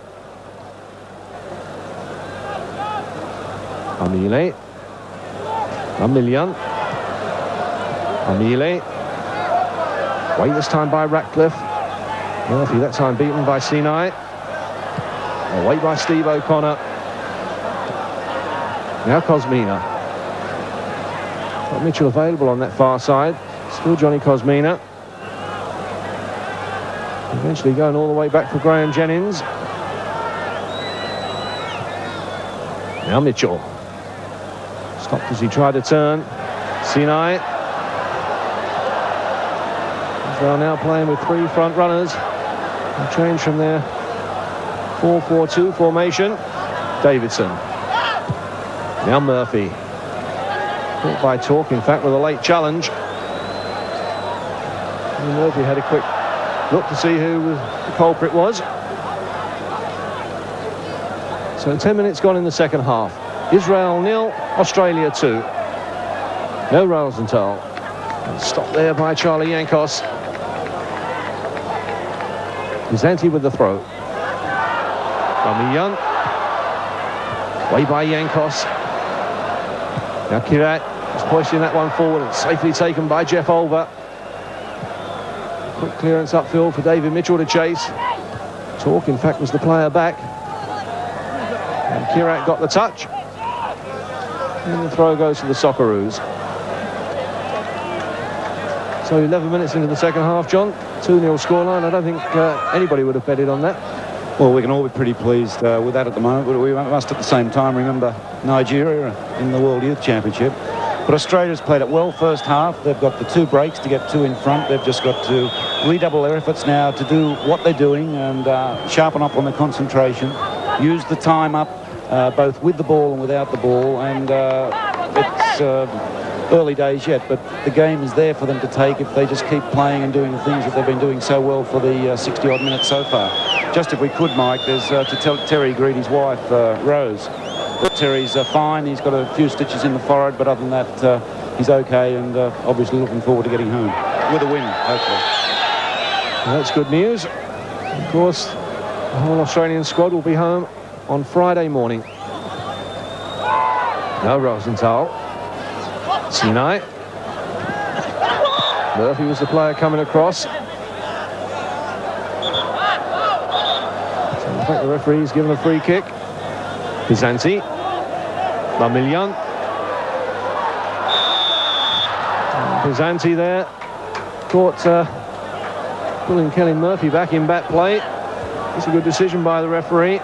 Armeli. Malmilian. Armeli. Wait this time by Ratcliffe. Murphy that time beaten by Sinai. Away by Steve O'Connor. Now Kosmina. Got Mitchell available on that far side. Still Johnny Kosmina. Eventually going all the way back for Graham Jennings. Now Mitchell. Stopped as he tried to turn. Sinai. Israel now playing with 3 front runners. A change from their 4-4-2 formation. Davidson. Now Murphy. Caught by Turk, in fact, with a late challenge. And Murphy had a quick look to see who the culprit was. So 10 minutes gone in the second half. Israel 0, Australia 2. No Rosenthal. Stopped there by Charlie Yankos. Pizanti with the throw. Malmilian. Way by Yankos. Now Kirat is pushing that one forward and safely taken by Jeff Olver. Quick clearance upfield for David Mitchell to chase. Turk, in fact, was the player back. And Kirat got the touch. And the throw goes to the Socceroos. So 11 minutes into the second half, John. 2-0 scoreline. I don't think anybody would have betted on that. Well, we can all be pretty pleased with that at the moment, but we must at the same time remember Nigeria in the World Youth Championship. But Australia's played it well first half. They've got the 2 breaks to get 2 in front. They've just got to redouble their efforts now to do what they're doing and sharpen up on their concentration. Use the time up, both with the ball and without the ball. And it's early days yet, but the game is there for them to take if they just keep playing and doing the things that they've been doing so well for the 60-odd minutes so far. Just if we could, Mike, there's to tell Terry Greedy's wife, Rose. Terry's fine. He's got a few stitches in the forehead, but other than that, he's okay and obviously looking forward to getting home with a win, hopefully. Well, that's good news. Of course, the whole Australian squad will be home on Friday morning. No Rosenthal. Sinai. Murphy was the player coming across. So in fact, the referee's given a free kick. Pizanti. Malmilian. Pizanti there. Caught pulling Kelly Murphy back in back play. It's a good decision by the referee.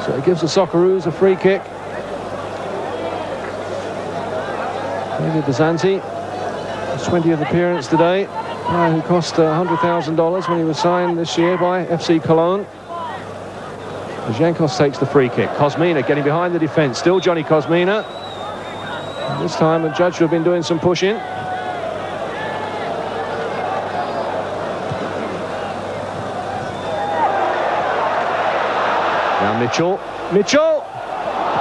So it gives the Socceroos a free kick. David Pizanti, his 20th appearance today. Player who cost $100,000 when he was signed this year by FC Cologne. As Yankos takes the free kick. Kosmina getting behind the defence. Still Johnny Kosmina. And this time the judge should have been doing some pushing. Now Mitchell. Mitchell!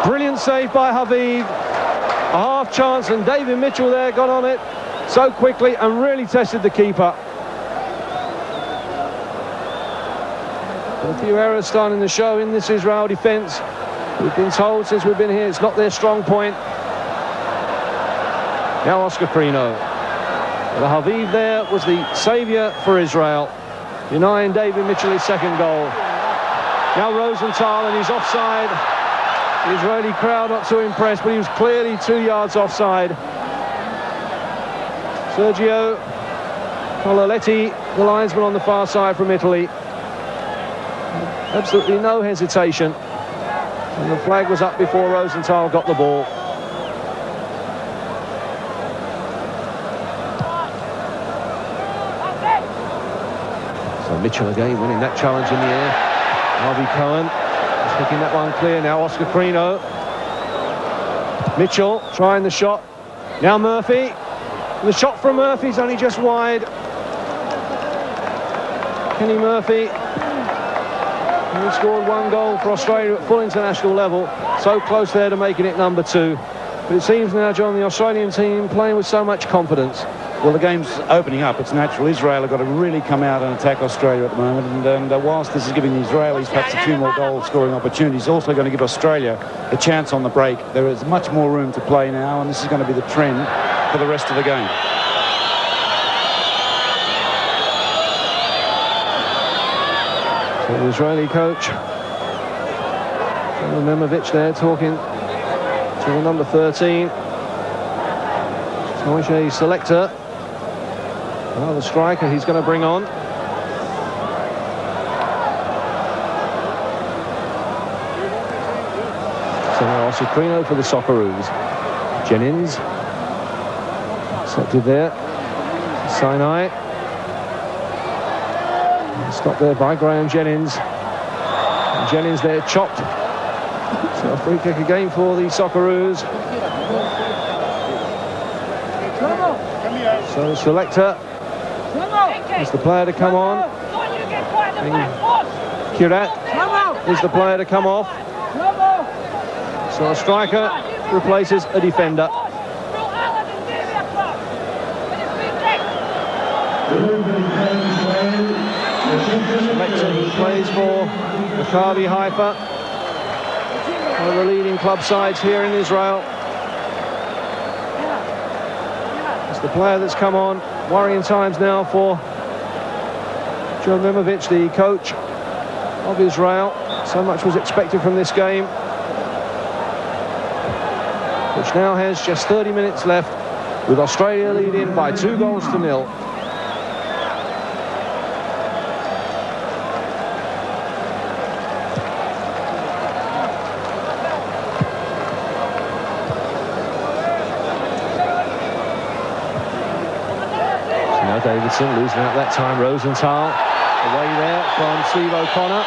Brilliant save by Haviv. A half chance, and David Mitchell there got on it so quickly and really tested the keeper. A few errors starting the show in this Israel defence. We've been told since we've been here it's not their strong point. Now Oscar Crino. The Haviv there was the saviour for Israel, denying David Mitchell his second goal. Now Rosenthal, and he's offside. The Israeli crowd not too impressed, but he was clearly 2 yards offside. Sergio Cololetti, the linesman on the far side from Italy. Absolutely no hesitation. And the flag was up before Rosenthal got the ball. So Mitchell again winning that challenge in the air. Cohen is kicking that one clear. Now Oscar Crino. Mitchell trying the shot. Now Murphy. The shot from Murphy's only just wide. Kenny Murphy. He scored 1 goal for Australia at full international level. So close there to making it number 2. But it seems now, John, the Australian team playing with so much confidence. Well, the game's opening up. It's natural. Israel have got to really come out and attack Australia at the moment. And whilst this is giving the Israelis perhaps a few more goal-scoring opportunities, it's also going to give Australia the chance on the break. There is much more room to play now, and this is going to be the trend for the rest of the game. So the Israeli coach, Memovich there talking to the number 13. Moshe Selekter. Another striker he's going to bring on. So now Sukrino for the Socceroos. Jennings. Selected there. Sinai. Stopped there by Graham Jennings. And Jennings there chopped. So a free kick again for the Socceroos. So Selekter is the player to come on. Kirat is the player to come off. So a striker replaces a defender. Selekter, who plays for Maccabi Haifa, one of the leading club sides here in Israel. The player that's come on. Worrying times now for Joe Memovich, the coach of Israel. So much was expected from this game, which now has just 30 minutes left, with Australia leading by 2-0. Davidson losing out that time. Rosenthal away there from Steve O'Connor.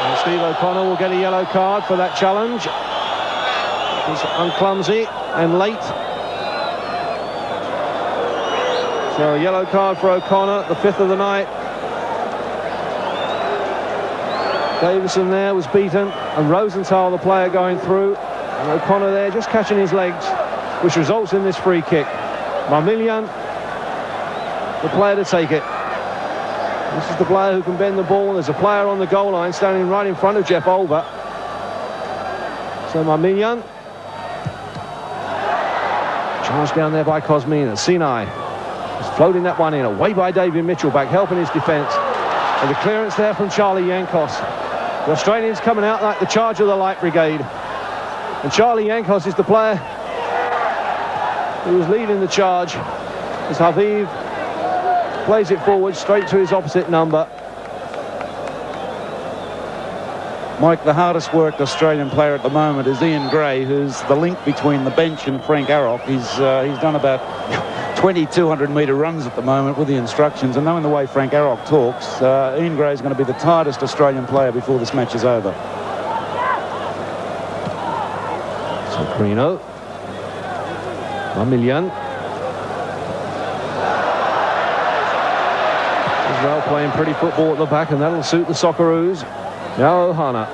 And Steve O'Connor will get a yellow card for that challenge. He's unclumsy and late. So a yellow card for O'Connor, the 5th of the night. Davidson there was beaten, and Rosenthal, the player, going through. And O'Connor there just catching his legs, which results in this free kick. Malmilian, the player to take it. This is the player who can bend the ball. There's a player on the goal line standing right in front of Jeff Olver. So Malmilian. Charged down there by Kosmina. Sinai is floating that one in. Away by David Mitchell, back helping his defence. And the clearance there from Charlie Yankos. The Australians coming out like the charge of the Light Brigade. And Charlie Yankos is the player who was leading the charge, as Haviv plays it forward straight to his opposite number. Mike, the hardest worked Australian player at the moment is Ian Gray, who's the link between the bench and Frank Arrock. He's done about 200-metre runs at the moment with the instructions, and knowing the way Frank Arrock talks, Ian Gray is going to be the tiredest Australian player before this match is over. So Crino. Malmilian. Israel playing pretty football at the back, and that'll suit the Socceroos. Now Ohana.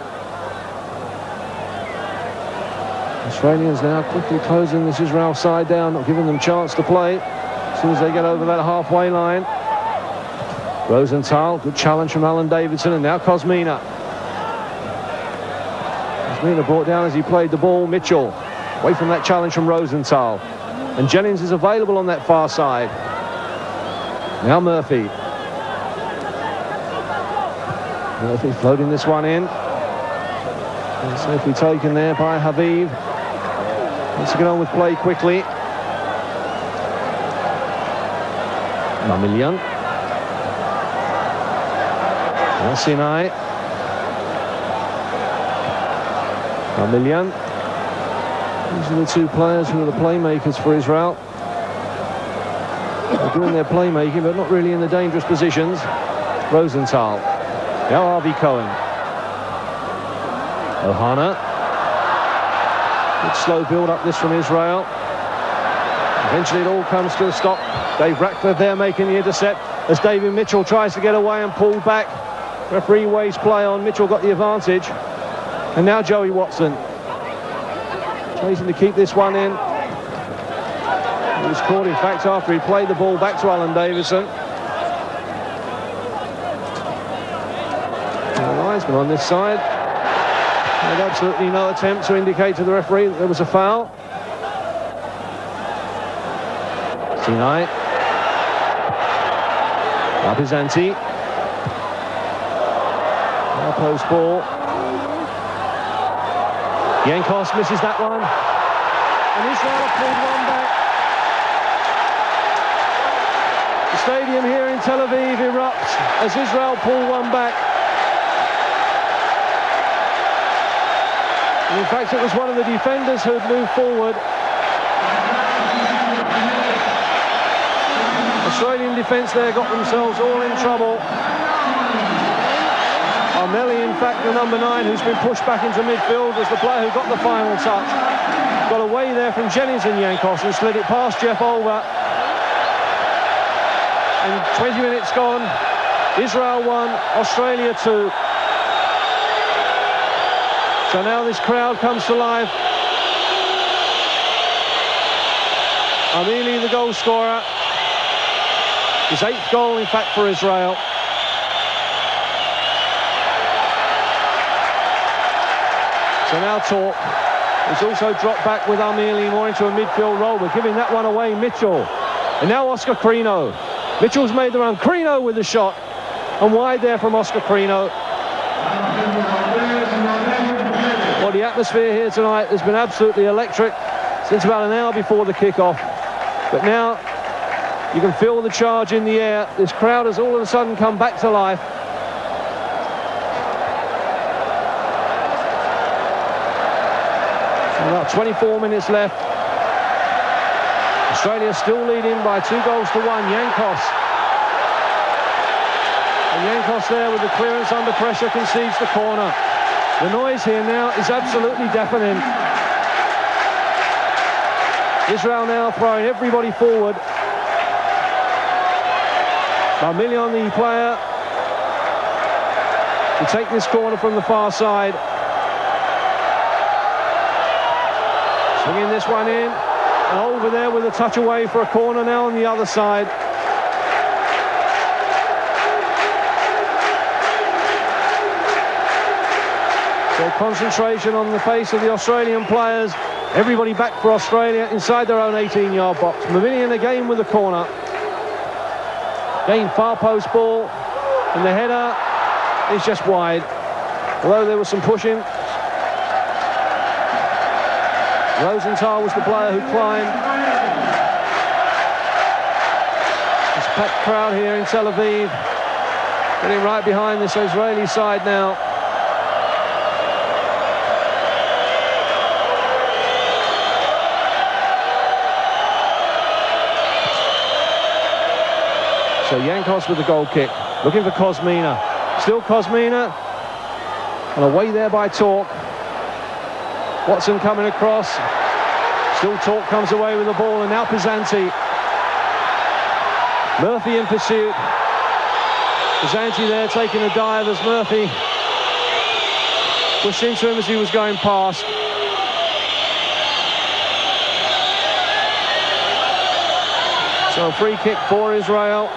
Australians now quickly closing this Israel side down, not giving them chance to play as soon as they get over that halfway line. Rosenthal, good challenge from Alan Davidson, and now Kosmina. Kosmina brought down as he played the ball. Mitchell away from that challenge from Rosenthal. And Jennings is available on that far side. Now Murphy. Murphy floating this one in. And safely taken there by Haviv. Wants to get on with play quickly. Malmilian. Now Sinai. Malmilian. These are the two players who are the playmakers for Israel. They're doing their playmaking, but not really in the dangerous positions. Rosenthal. Now Harvey Cohen. Ohana. Good slow build-up this from Israel. Eventually it all comes to a stop. Dave Ratcliffe there making the intercept as David Mitchell tries to get away and pulled back. Referee weighs play on. Mitchell got the advantage. And now Joey Watson. Chasing to keep this one in. He was caught, in fact, after he played the ball back to Alan Davidson. And the linesman on this side had absolutely no attempt to indicate to the referee that there was a foul. Sinai. Now Pizanti. Now post ball. Yankos misses that one. And Israel pulled one back. The stadium here in Tel Aviv erupts as Israel pull one back. And in fact, it was one of the defenders who'd moved forward. Australian defence there got themselves all in trouble. Armeli, in fact, the number 9, who's been pushed back into midfield, was the player who got the final touch. Got away there from Jennings and Yankos and slid it past Jeff Olver. And 20 minutes gone. Israel 1, Australia 2. So now this crowd comes to life. Armeli, the goal scorer. His 8th goal, in fact, for Israel. So now Turk. He's also dropped back with Armeli more into a midfield role. We're giving that one away, Mitchell. And now Oscar Crino. Mitchell's made the run. Crino with the shot. And wide there from Oscar Crino. Well, the atmosphere here tonight has been absolutely electric since about an hour before the kickoff. But now you can feel the charge in the air. This crowd has all of a sudden come back to life. About 24 minutes left. Australia still leading by 2 goals to 1. Yankos. And Yankos there with the clearance under pressure concedes the corner. The noise here now is absolutely deafening. Israel now throwing everybody forward. Malmilian, the player, to take this corner from the far side. Swinging this one in, and Olver there with a touch away for a corner now on the other side. So concentration on the face of the Australian players. Everybody back for Australia inside their own 18-yard box. Malmilian again with the corner. Again, far post ball, and the header is just wide. Although there was some pushing. Rosenthal was the player who climbed. This packed crowd here in Tel Aviv, getting right behind this Israeli side now. So Yankos with the goal kick, looking for Kosmina. Still Kosmina, and away there by Turk. Watson coming across. Still Turk comes away with the ball, and now Pizanti. Murphy in pursuit. Pizanti there taking a dive as Murphy pushed into him as he was going past. So a free kick for Israel.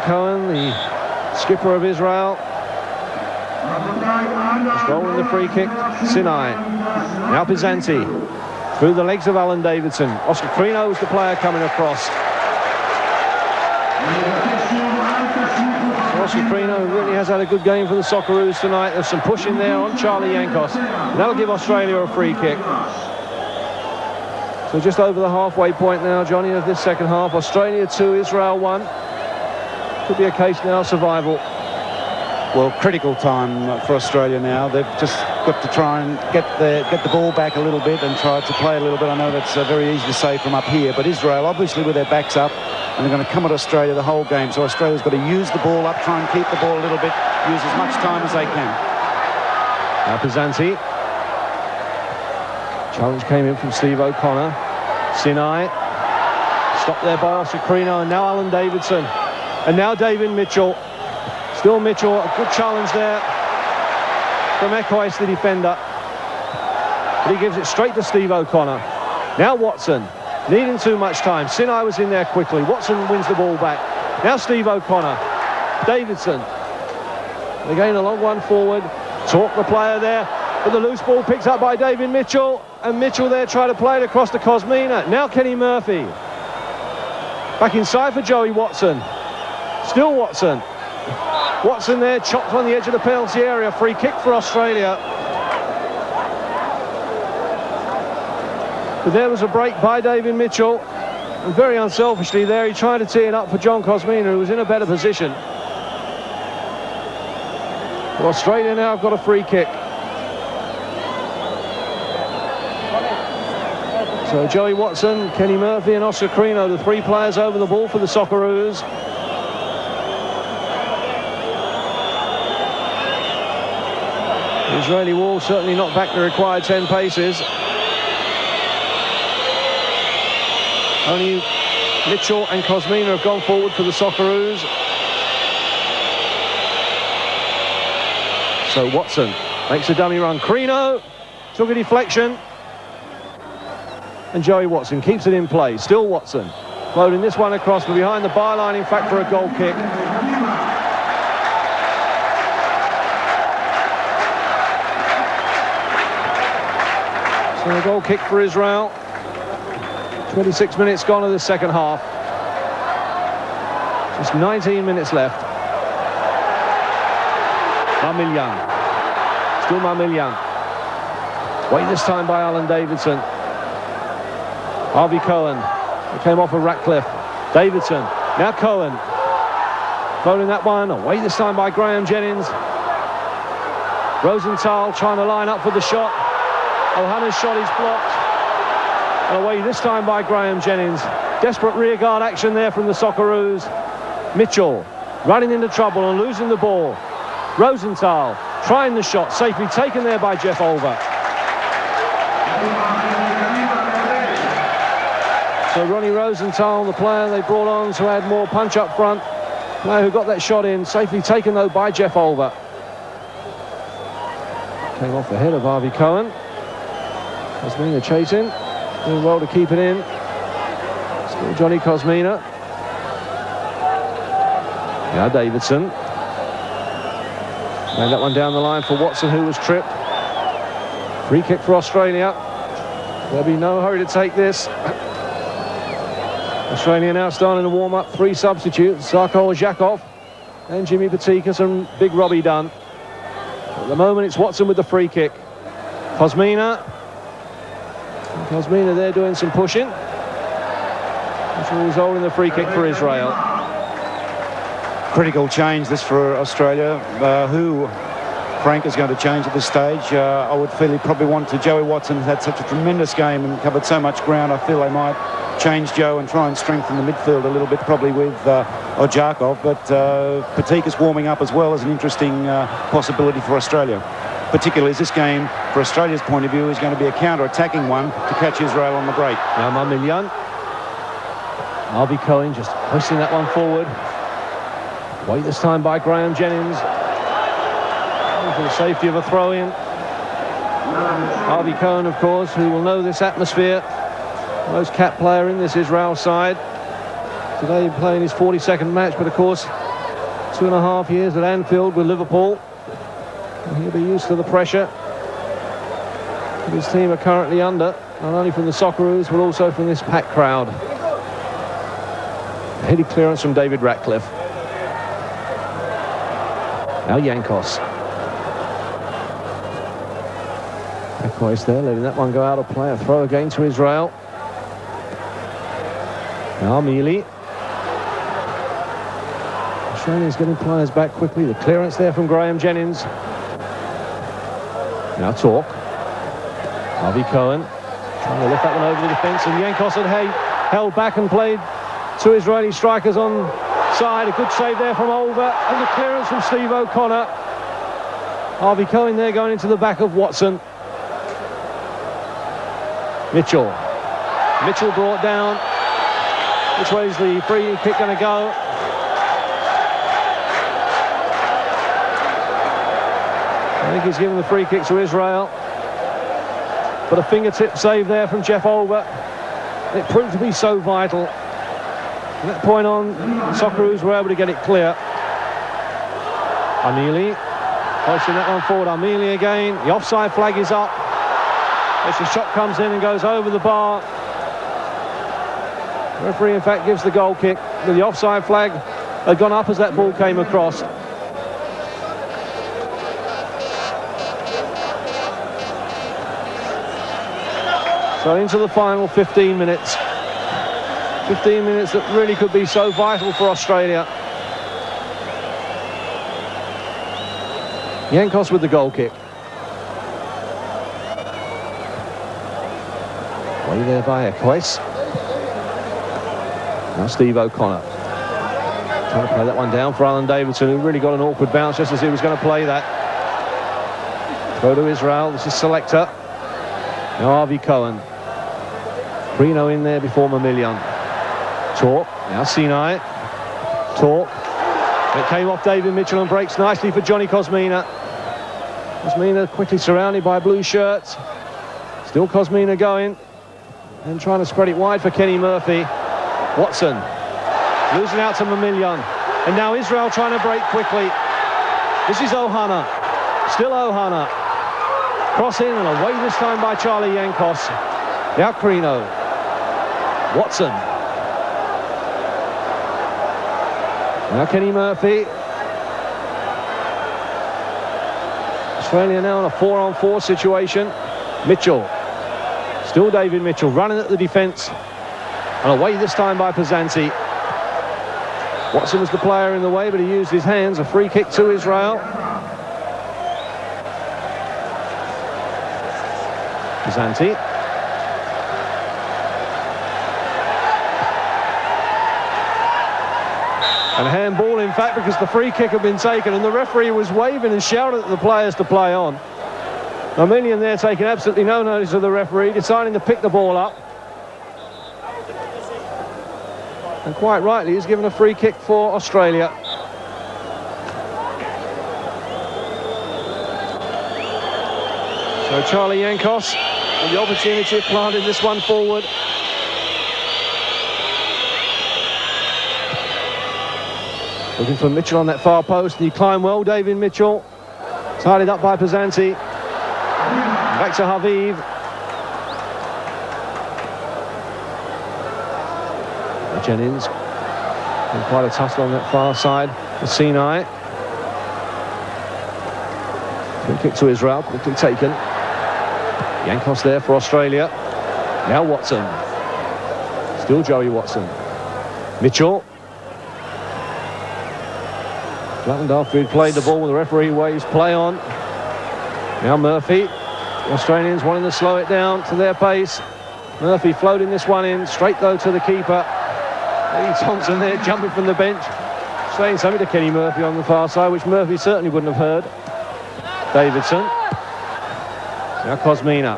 Cohen, the skipper of Israel, is rolling the free kick. Sinai. Now Pizanti through the legs of Alan Davidson. Oscar Crino is the player coming across. So Oscar Crino really has had a good game for the Socceroos tonight. There's some pushing there on Charlie Yankos. And that'll give Australia a free kick. So just over the halfway point now, Johnny, of this second half. Australia 2, Israel 1. Could be a case now of survival. Well, critical time for Australia now. They've just got to try and get the ball back a little bit and try to play a little bit. I know that's very easy to say from up here, but Israel, obviously with their backs up, and they're going to come at Australia the whole game. So Australia's got to use the ball up, try and keep the ball a little bit, use as much time as they can. Now Pizanti. Challenge came in from Steve O'Connor. Sinai. Stopped there by Osakrino, and now Alan Davidson. And now David Mitchell. Still Mitchell, a good challenge there from Ekhoiz, the defender. But he gives it straight to Steve O'Connor. Now Watson, needing too much time. Sinai was in there quickly. Watson wins the ball back. Now Steve O'Connor. Davidson. Again, a long one forward. Talk the player there. But the loose ball picked up by David Mitchell. And Mitchell there trying to play it across to Kosmina. Now Kenny Murphy. Back inside for Joey Watson. Still Watson. Watson there, chopped on the edge of the penalty area. Free kick for Australia. But there was a break by David Mitchell. And very unselfishly there, he tried to tee it up for John Kosmina, who was in a better position. Well, Australia now have got a free kick. So Joey Watson, Kenny Murphy and Osakrino, the three players over the ball for the Socceroos. The Israeli wall certainly not back the required 10 paces. Only Mitchell and Kosmina have gone forward for the Socceroos. So Watson makes a dummy run. Crino took a deflection. And Joey Watson keeps it in play. Still Watson. Loading this one across from behind the byline, in fact, for a goal kick. So a goal kick for Israel. 26 minutes gone of the second half. Just 19 minutes left. Malmilian. Still Malmilian. Wait this time by Alan Davidson. Harvey Cohen. It came off of Ratcliffe. Davidson. Now Cohen. Following that one. Away this time by Graham Jennings. Rosenthal trying to line up for the shot. Ohana's shot is blocked. And away this time by Graham Jennings. Desperate rearguard action there from the Socceroos. Mitchell running into trouble and losing the ball. Rosenthal trying the shot. Safely taken there by Jeff Olver. So Ronnie Rosenthal, the player they brought on to add more punch up front. Player who got that shot in, safely taken though by Jeff Olver. Came off the head of Harvey Cohen. Kosmina chasing, doing well to keep it in. Still Johnny Kosmina. Now Davidson. And that one down the line for Watson, who was tripped. Free kick for Australia. There'll be no hurry to take this. Australia now starting to warm up. Three substitutes, Sarko Yaacov and Jimmy Patikas and Big Robbie Dunn. At the moment it's Watson with the free kick. Kosmina. Kosmina there doing some pushing. Which will result in the free kick for Israel. Critical change this for Australia. Who Frank is going to change at this stage. I would feel he probably want to. Joey Watson had such a tremendous game and covered so much ground. I feel they might change Joe and try and strengthen the midfield a little bit, probably with Yaacov. But Patikas warming up as well as an interesting possibility for Australia. Particularly as this game, for Australia's point of view, is going to be a counter-attacking one to catch Israel on the break. Now Malmilian. Harvey Cohen just hoisting that one forward. Wait this time by Graham Jennings. For the safety of a throw-in. Harvey Cohen, of course, who will know this atmosphere. Most capped player in this Israel side. Today playing his 42nd match, but of course 2.5 years at Anfield with Liverpool. And he'll be used to the pressure that his team are currently under, not only from the Socceroos but also from this packed crowd. A heady clearance from David Ratcliffe. Now Yankos. Ekhoiz there, letting that one go out of play. A throw again to Israel. Now Armeli. Australia's getting players back quickly. The clearance there from Jennings. Now Turk. Cohen trying to lift that one over the defence, and Yankos had held back and played two Israeli strikers on side. A good save there from Olver, and the clearance from Steve O'Connor. Cohen there going into the back of Watson. Mitchell brought down. Which way's the free kick going to go? I think he's given the free kick to Israel. But a fingertip save there from Jeff Olver. It proved to be so vital. From that point on, Socceroos were able to get it clear. Armeli, hoisting that one forward. Armeli again. The offside flag is up. As the shot comes in and goes over the bar. The referee, in fact, gives the goal kick. The offside flag had gone up as that ball came across. So into the final 15 minutes. 15 minutes that really could be so vital for Australia. Yankos with the goal kick. Way there by Ekhoiz. Now Steve O'Connor. Trying to play that one down for Alan Davidson, who really got an awkward bounce just as he was going to play that. Throw to Israel. This is Selekter. Now Cohen. Prino in there before Malmilian. Turk. Now Sinai. Turk. It came off David Mitchell and breaks nicely for Johnny Kosmina. Kosmina quickly surrounded by blue shirts. Still Kosmina going. And trying to spread it wide for Kenny Murphy. Watson. Losing out to Malmilian. And now Israel trying to break quickly. This is Ohana. Still Ohana. Cross in and away this time by Charlie Yankos. Now Prino. Watson. Now Kenny Murphy. Australia now in a 4-on-4 situation. Mitchell. Still David Mitchell running at the defence. And away this time by Pizanti. Watson was the player in the way, but he used his hands. A free kick to Israel. Pizanti. And handball, in fact, because the free kick had been taken and the referee was waving and shouting at the players to play on. Armelian there taking absolutely no notice of the referee, deciding to pick the ball up. And quite rightly, he's given a free kick for Australia. So Charlie Yankos with the opportunity of planting this one forward. Looking for Mitchell on that far post, and he climbed well, David Mitchell. Tied up by Pizanti. Back to Haviv. Jennings. And quite a tussle on that far side for Sinai. Free kick to Israel, quickly taken. Yankos there for Australia. Now Watson. Still Joey Watson. Mitchell. Flattened after he'd played the ball. The referee waves play on. Now Murphy. The Australians wanting to slow it down to their pace. Murphy floating this one in. Straight though to the keeper. Eddie Thompson there jumping from the bench. Saying something to Kenny Murphy on the far side, which Murphy certainly wouldn't have heard. Davidson. Now Kosmina.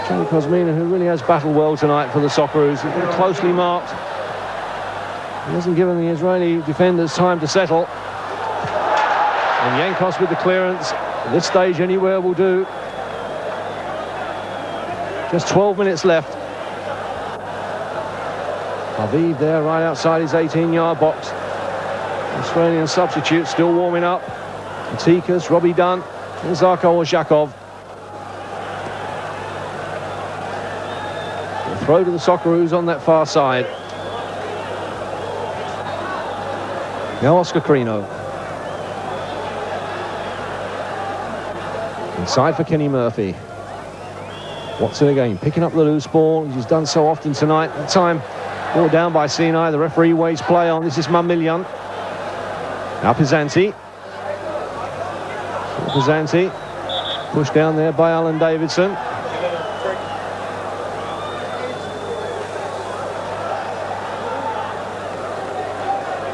Johnny Kosmina, who really has battled well tonight for the Socceroos. He's been closely marked. He hasn't given the Israeli defenders time to settle. And Yankos with the clearance. At this stage, anywhere will do. Just 12 minutes left. Haviv there right outside his 18-yard box. Australian substitute still warming up. Tikas, Robbie Dunn, and Zarko or Yaacov. The throw to the Socceroos on that far side. Now Oscar Prino. Inside for Kenny Murphy. Watson again, picking up the loose ball. He's done so often tonight. At the time, ball down by Sinai. The referee waves play on. This is Malmilian. Now Pizanti. Pizanti pushed down there by Alan Davidson.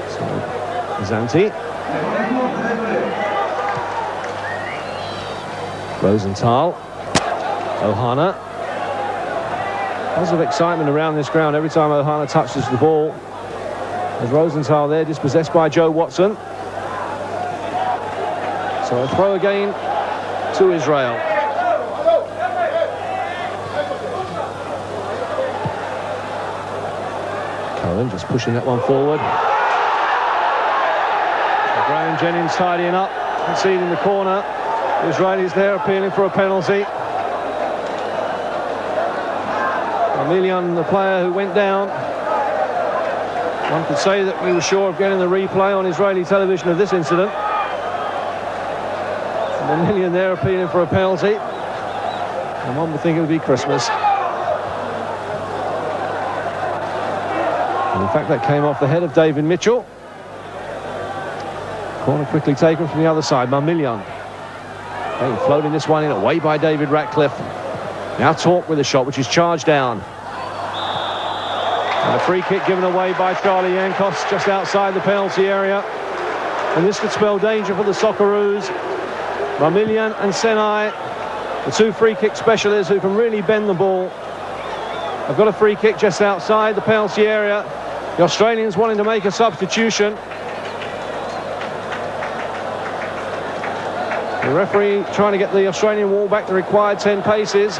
So Pizanti. Rosenthal. Ohana. Lots of excitement around this ground every time Ohana touches the ball. As Rosenthal there, dispossessed by Joe Watson. So a throw again to Israel. Cohen just pushing that one forward. Graham Jennings tidying up, conceding the corner. The Israelis there appealing for a penalty. Malmilian, the player who went down. One could say that we were sure of getting the replay on Israeli television of this incident. Malmilian there appealing for a penalty. And one would think it would be Christmas. And in fact, that came off the head of David Mitchell. Corner quickly taken from the other side. Malmilian. Floating this one in, away by David Ratcliffe. Now Turk with a shot, which is charged down. And a free kick given away by Charlie Yankos just outside the penalty area. And this could spell danger for the Socceroos. Malmilian and Sinai, the two free kick specialists who can really bend the ball. I've got a free kick just outside the penalty area. The Australians wanting to make a substitution. The referee trying to get the Australian wall back the required 10 paces.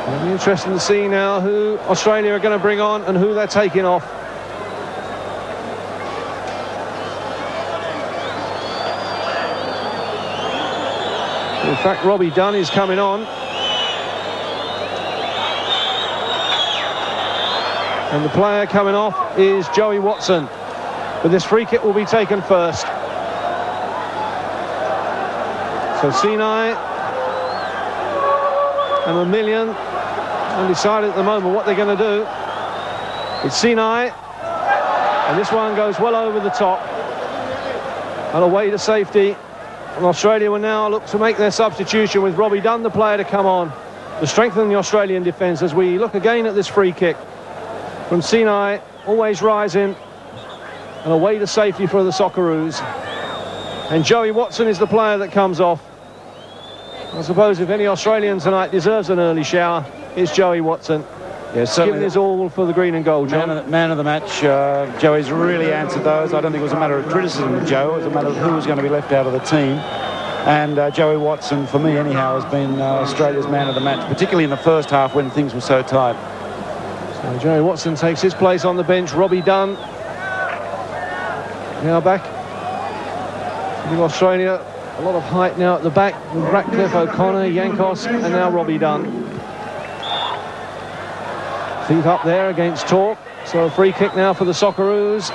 It'll be interesting to see now who Australia are going to bring on and who they're taking off. In fact, Robbie Dunn is coming on. And the player coming off is Joey Watson. But this free kick will be taken first. So Sinai and Malmilian undecided at the moment what they're going to do. It's Sinai. And this one goes well over the top. And away to safety. And Australia will now look to make their substitution with Robbie Dunn, the player, to come on to strengthen the Australian defence as we look again at this free kick from Sinai, always rising, and away to safety for the Socceroos. And Joey Watson is the player that comes off. I suppose if any Australian tonight deserves an early shower, it's Joey Watson. Yes, giving his all for the green and gold, John. Man of the match. Joey's really answered those. I don't think it was a matter of criticism of Joe. It was a matter of who was going to be left out of the team. And Joey Watson, for me anyhow, has been Australia's man of the match, particularly in the first half when things were so tight. So Joey Watson takes his place on the bench. Robbie Dunn now back. I think Australia, a lot of height now at the back with Ratcliffe, O'Connor, Yankos, and now Robbie Dunn. Feet up there against Turk. So a free kick now for the Socceroos.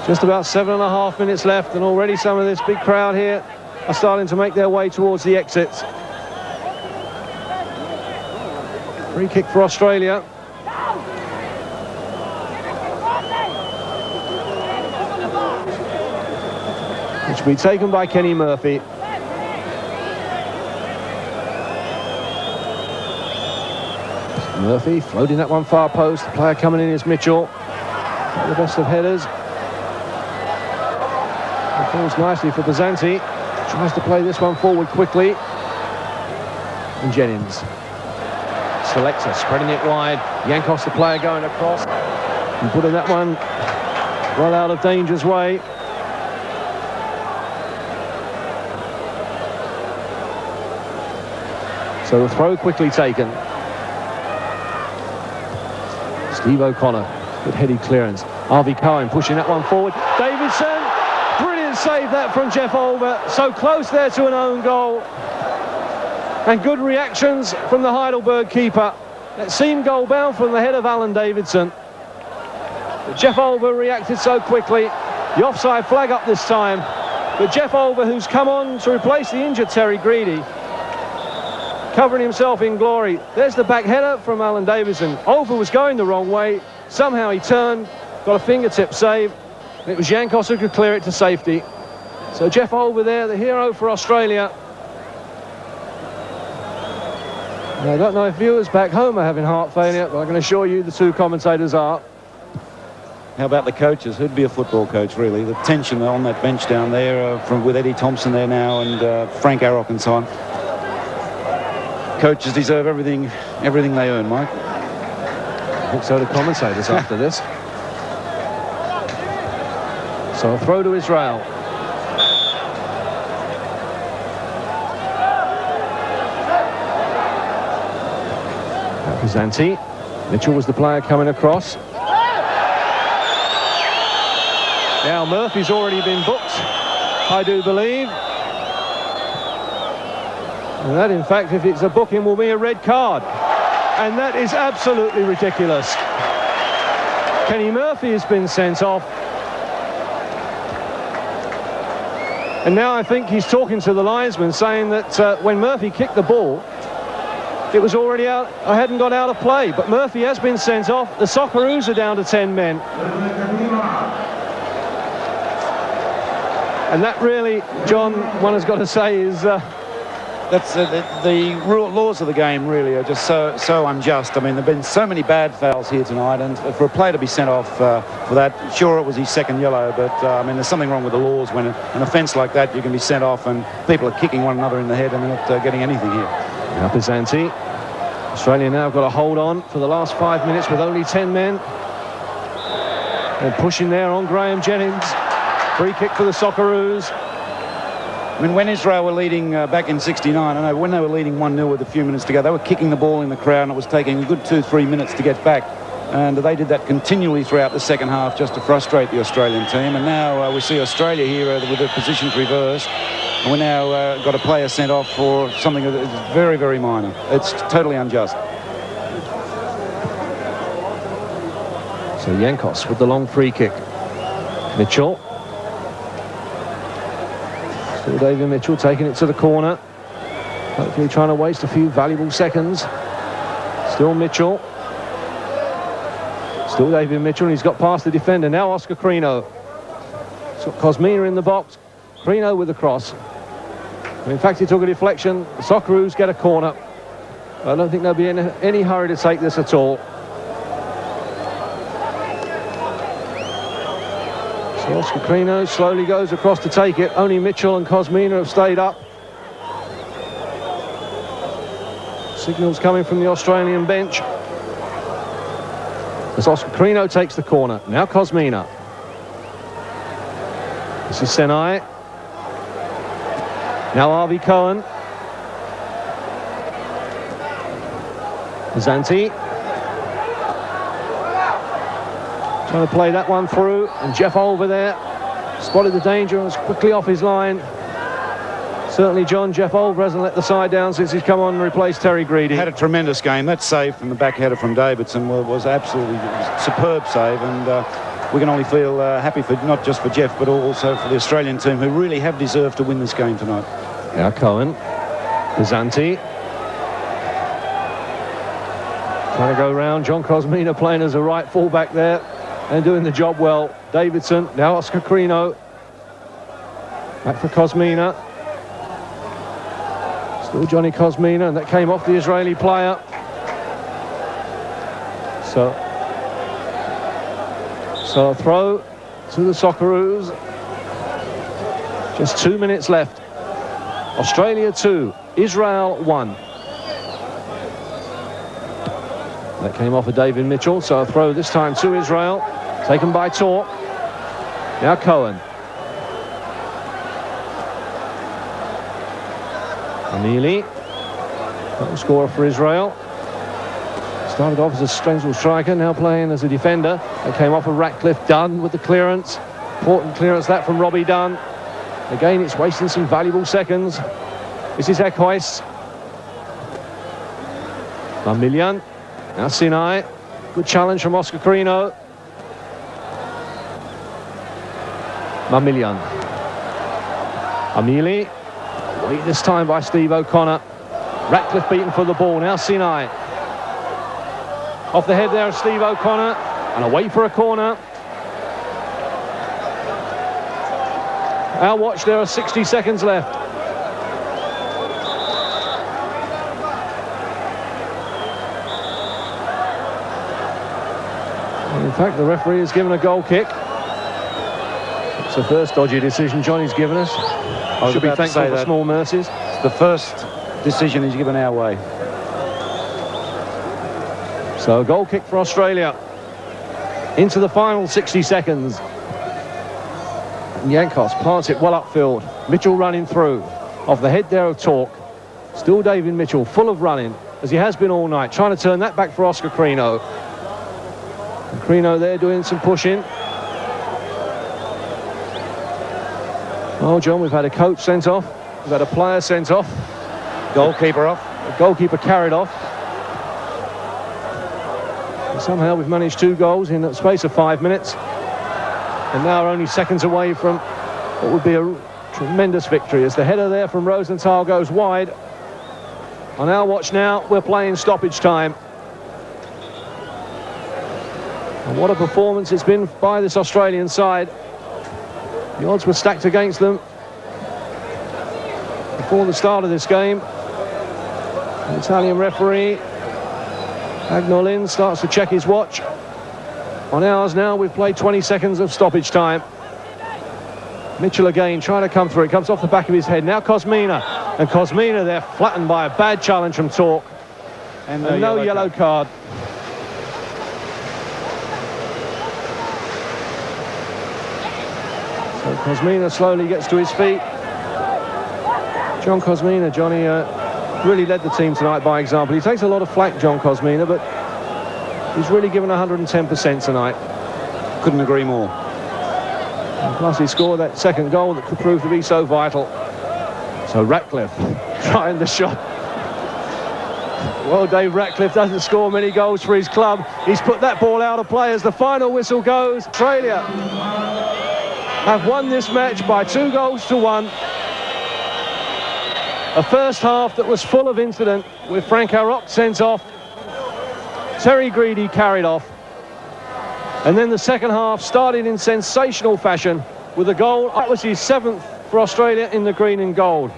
Just about 7.5 minutes left, and already some of this big crowd here are starting to make their way towards the exits. Free kick for Australia. Which will be taken by Kenny Murphy. Murphy floating that one far post. The player coming in is Mitchell. Not the best of headers. It falls nicely for Pizanti. Tries to play this one forward quickly. And Jennings. Selekter spreading it wide. Yankos, the player, going across and putting that one well out of danger's way. So the throw quickly taken. Steve O'Connor, good heady clearance. Arie Cohen pushing that one forward. Davidson, brilliant save that from Jeff Olver. So close there to an own goal. And good reactions from the Heidelberg keeper. It seemed goal bound from the head of Alan Davidson. But Jeff Olver reacted so quickly. The offside flag up this time. But Jeff Olver, who's come on to replace the injured Terry Greedy, covering himself in glory. There's the back header from Alan Davidson. Olver was going the wrong way. Somehow he turned, got a fingertip save. It was Yankos who could clear it to safety. So Jeff Olver there, the hero for Australia. Now, I don't know if viewers back home are having heart failure, but I can assure you the two commentators are. How about the coaches? Who'd be a football coach, really? The tension on that bench down there with Eddie Thompson there now and Frank Arrock and so on. Coaches deserve everything they earn, Mike. I think so, the commentators after this. So a throw to Israel. Pizanti. Mitchell was the player coming across. Now Murphy's already been booked, I do believe. And that, in fact, if it's a booking, will be a red card. And that is absolutely ridiculous. Kenny Murphy has been sent off. And now I think he's talking to the linesman, saying that when Murphy kicked the ball, it was already out. I hadn't got out of play, but Murphy has been sent off. The Socceroos are down to 10 men. And that really, John, one has got to say is... That's the laws of the game really are just so unjust. I mean, there have been so many bad fouls here tonight, and for a player to be sent off for that, sure, it was his second yellow, but I mean, there's something wrong with the laws when an offence like that, you can be sent off and people are kicking one another in the head and they're not getting anything here. Now Pizanti. Australia now got a hold on for the last 5 minutes with only 10 men. They're pushing there on Graham Jennings. Free kick for the Socceroos. I mean, when Israel were leading back in 69, I know when they were leading 1-0 with a few minutes to go, they were kicking the ball in the crowd and it was taking a good 2-3 minutes to get back. And they did that continually throughout the second half just to frustrate the Australian team. And now we see Australia here with their positions reversed. And we're now got a player sent off for something that is very, very minor. It's totally unjust. So Yankos with the long free kick. Mitchell. Still David Mitchell taking it to the corner. Hopefully trying to waste a few valuable seconds. Still Mitchell. Still David Mitchell, and he's got past the defender. Now Oscar Crino. He's got Kosmina in the box. Crino with the cross. In fact, he took a deflection. The Socceroos get a corner. I don't think they'll be in any hurry to take this at all. So Oscar Crino slowly goes across to take it. Only Mitchell and Kosmina have stayed up. Signals coming from the Australian bench. As Oscar Crino takes the corner. Now Kosmina. This is Sinai. Now Arie Cohen. Pizanti. Trying to play that one through. And Jeff Olver there. Spotted the danger and was quickly off his line. Certainly, John, Jeff Olver hasn't let the side down since he's come on and replaced Terry Greedy. Had a tremendous game. That save from the back header from Davidson was absolutely superb save, and we can only feel happy for not just for Jeff but also for the Australian team, who really have deserved to win this game tonight. Now Cohen. Pizanti. Trying to go round. John Kosmina playing as a right fullback there and doing the job well. Davidson. Now Oscar Crino. Back for Kosmina. Still Johnny Kosmina, and that came off the Israeli player. So a throw to the Socceroos. Just 2 minutes left. Australia 2, Israel 1. That came off of David Mitchell, so a throw this time to Israel. Taken by Turk. Now Cohen. Armeli, goal scorer for Israel. Started off as a central striker, now playing as a defender. They came off of Ratcliffe. Dunn with the clearance. Important clearance that from Robbie Dunn. Again, it's wasting some valuable seconds. This is Ekhoiz. Malmilian. Now Sinai. Good challenge from Oscar Crino. Malmilian. Armeli. This time by Steve O'Connor. Ratcliffe beaten for the ball. Now Sinai. Off the head there of Steve O'Connor. And away for a corner. Our watch, there are 60 seconds left. In fact, the referee has given a goal kick. It's the first dodgy decision Johnny's given us. I should be thankful for small mercies. It's the first decision he's given our way. So a goal kick for Australia. Into the final 60 seconds. Yankos plants it well upfield. Mitchell running through. Off the head there of Turk. Still David Mitchell, full of running, as he has been all night, trying to turn that back for Oscar Crino. And Crino there doing some pushing. Oh, John, we've had a coach sent off. We've had a player sent off. Goalkeeper off. The goalkeeper carried off. And somehow we've managed 2 goals in the space of 5 minutes. And now we're only seconds away from what would be a tremendous victory, as the header there from Rosenthal goes wide. On our watch now, we're playing stoppage time. And what a performance it's been by this Australian side. The odds were stacked against them before the start of this game. The Italian referee, Agnolin, starts to check his watch. On ours now, we've played 20 seconds of stoppage time. Mitchell again trying to come through. It comes off the back of his head. Now Kosmina. And Kosmina there flattened by a bad challenge from Turk. And no yellow card. So Kosmina slowly gets to his feet. John Kosmina, Johnny, really led the team tonight by example. He takes a lot of flack, John Kosmina, but he's really given 110% tonight. Couldn't agree more. And plus he scored that second goal that could prove to be so vital. So Ratcliffe trying the shot. Well, Dave Ratcliffe doesn't score many goals for his club. He's put that ball out of play as the final whistle goes. Australia have won this match by 2 goals to 1. A first half that was full of incident, with Frank Arok sent off. Terry Greedy carried off. And then the second half started in sensational fashion with a goal. That was his 7th for Australia in the green and gold.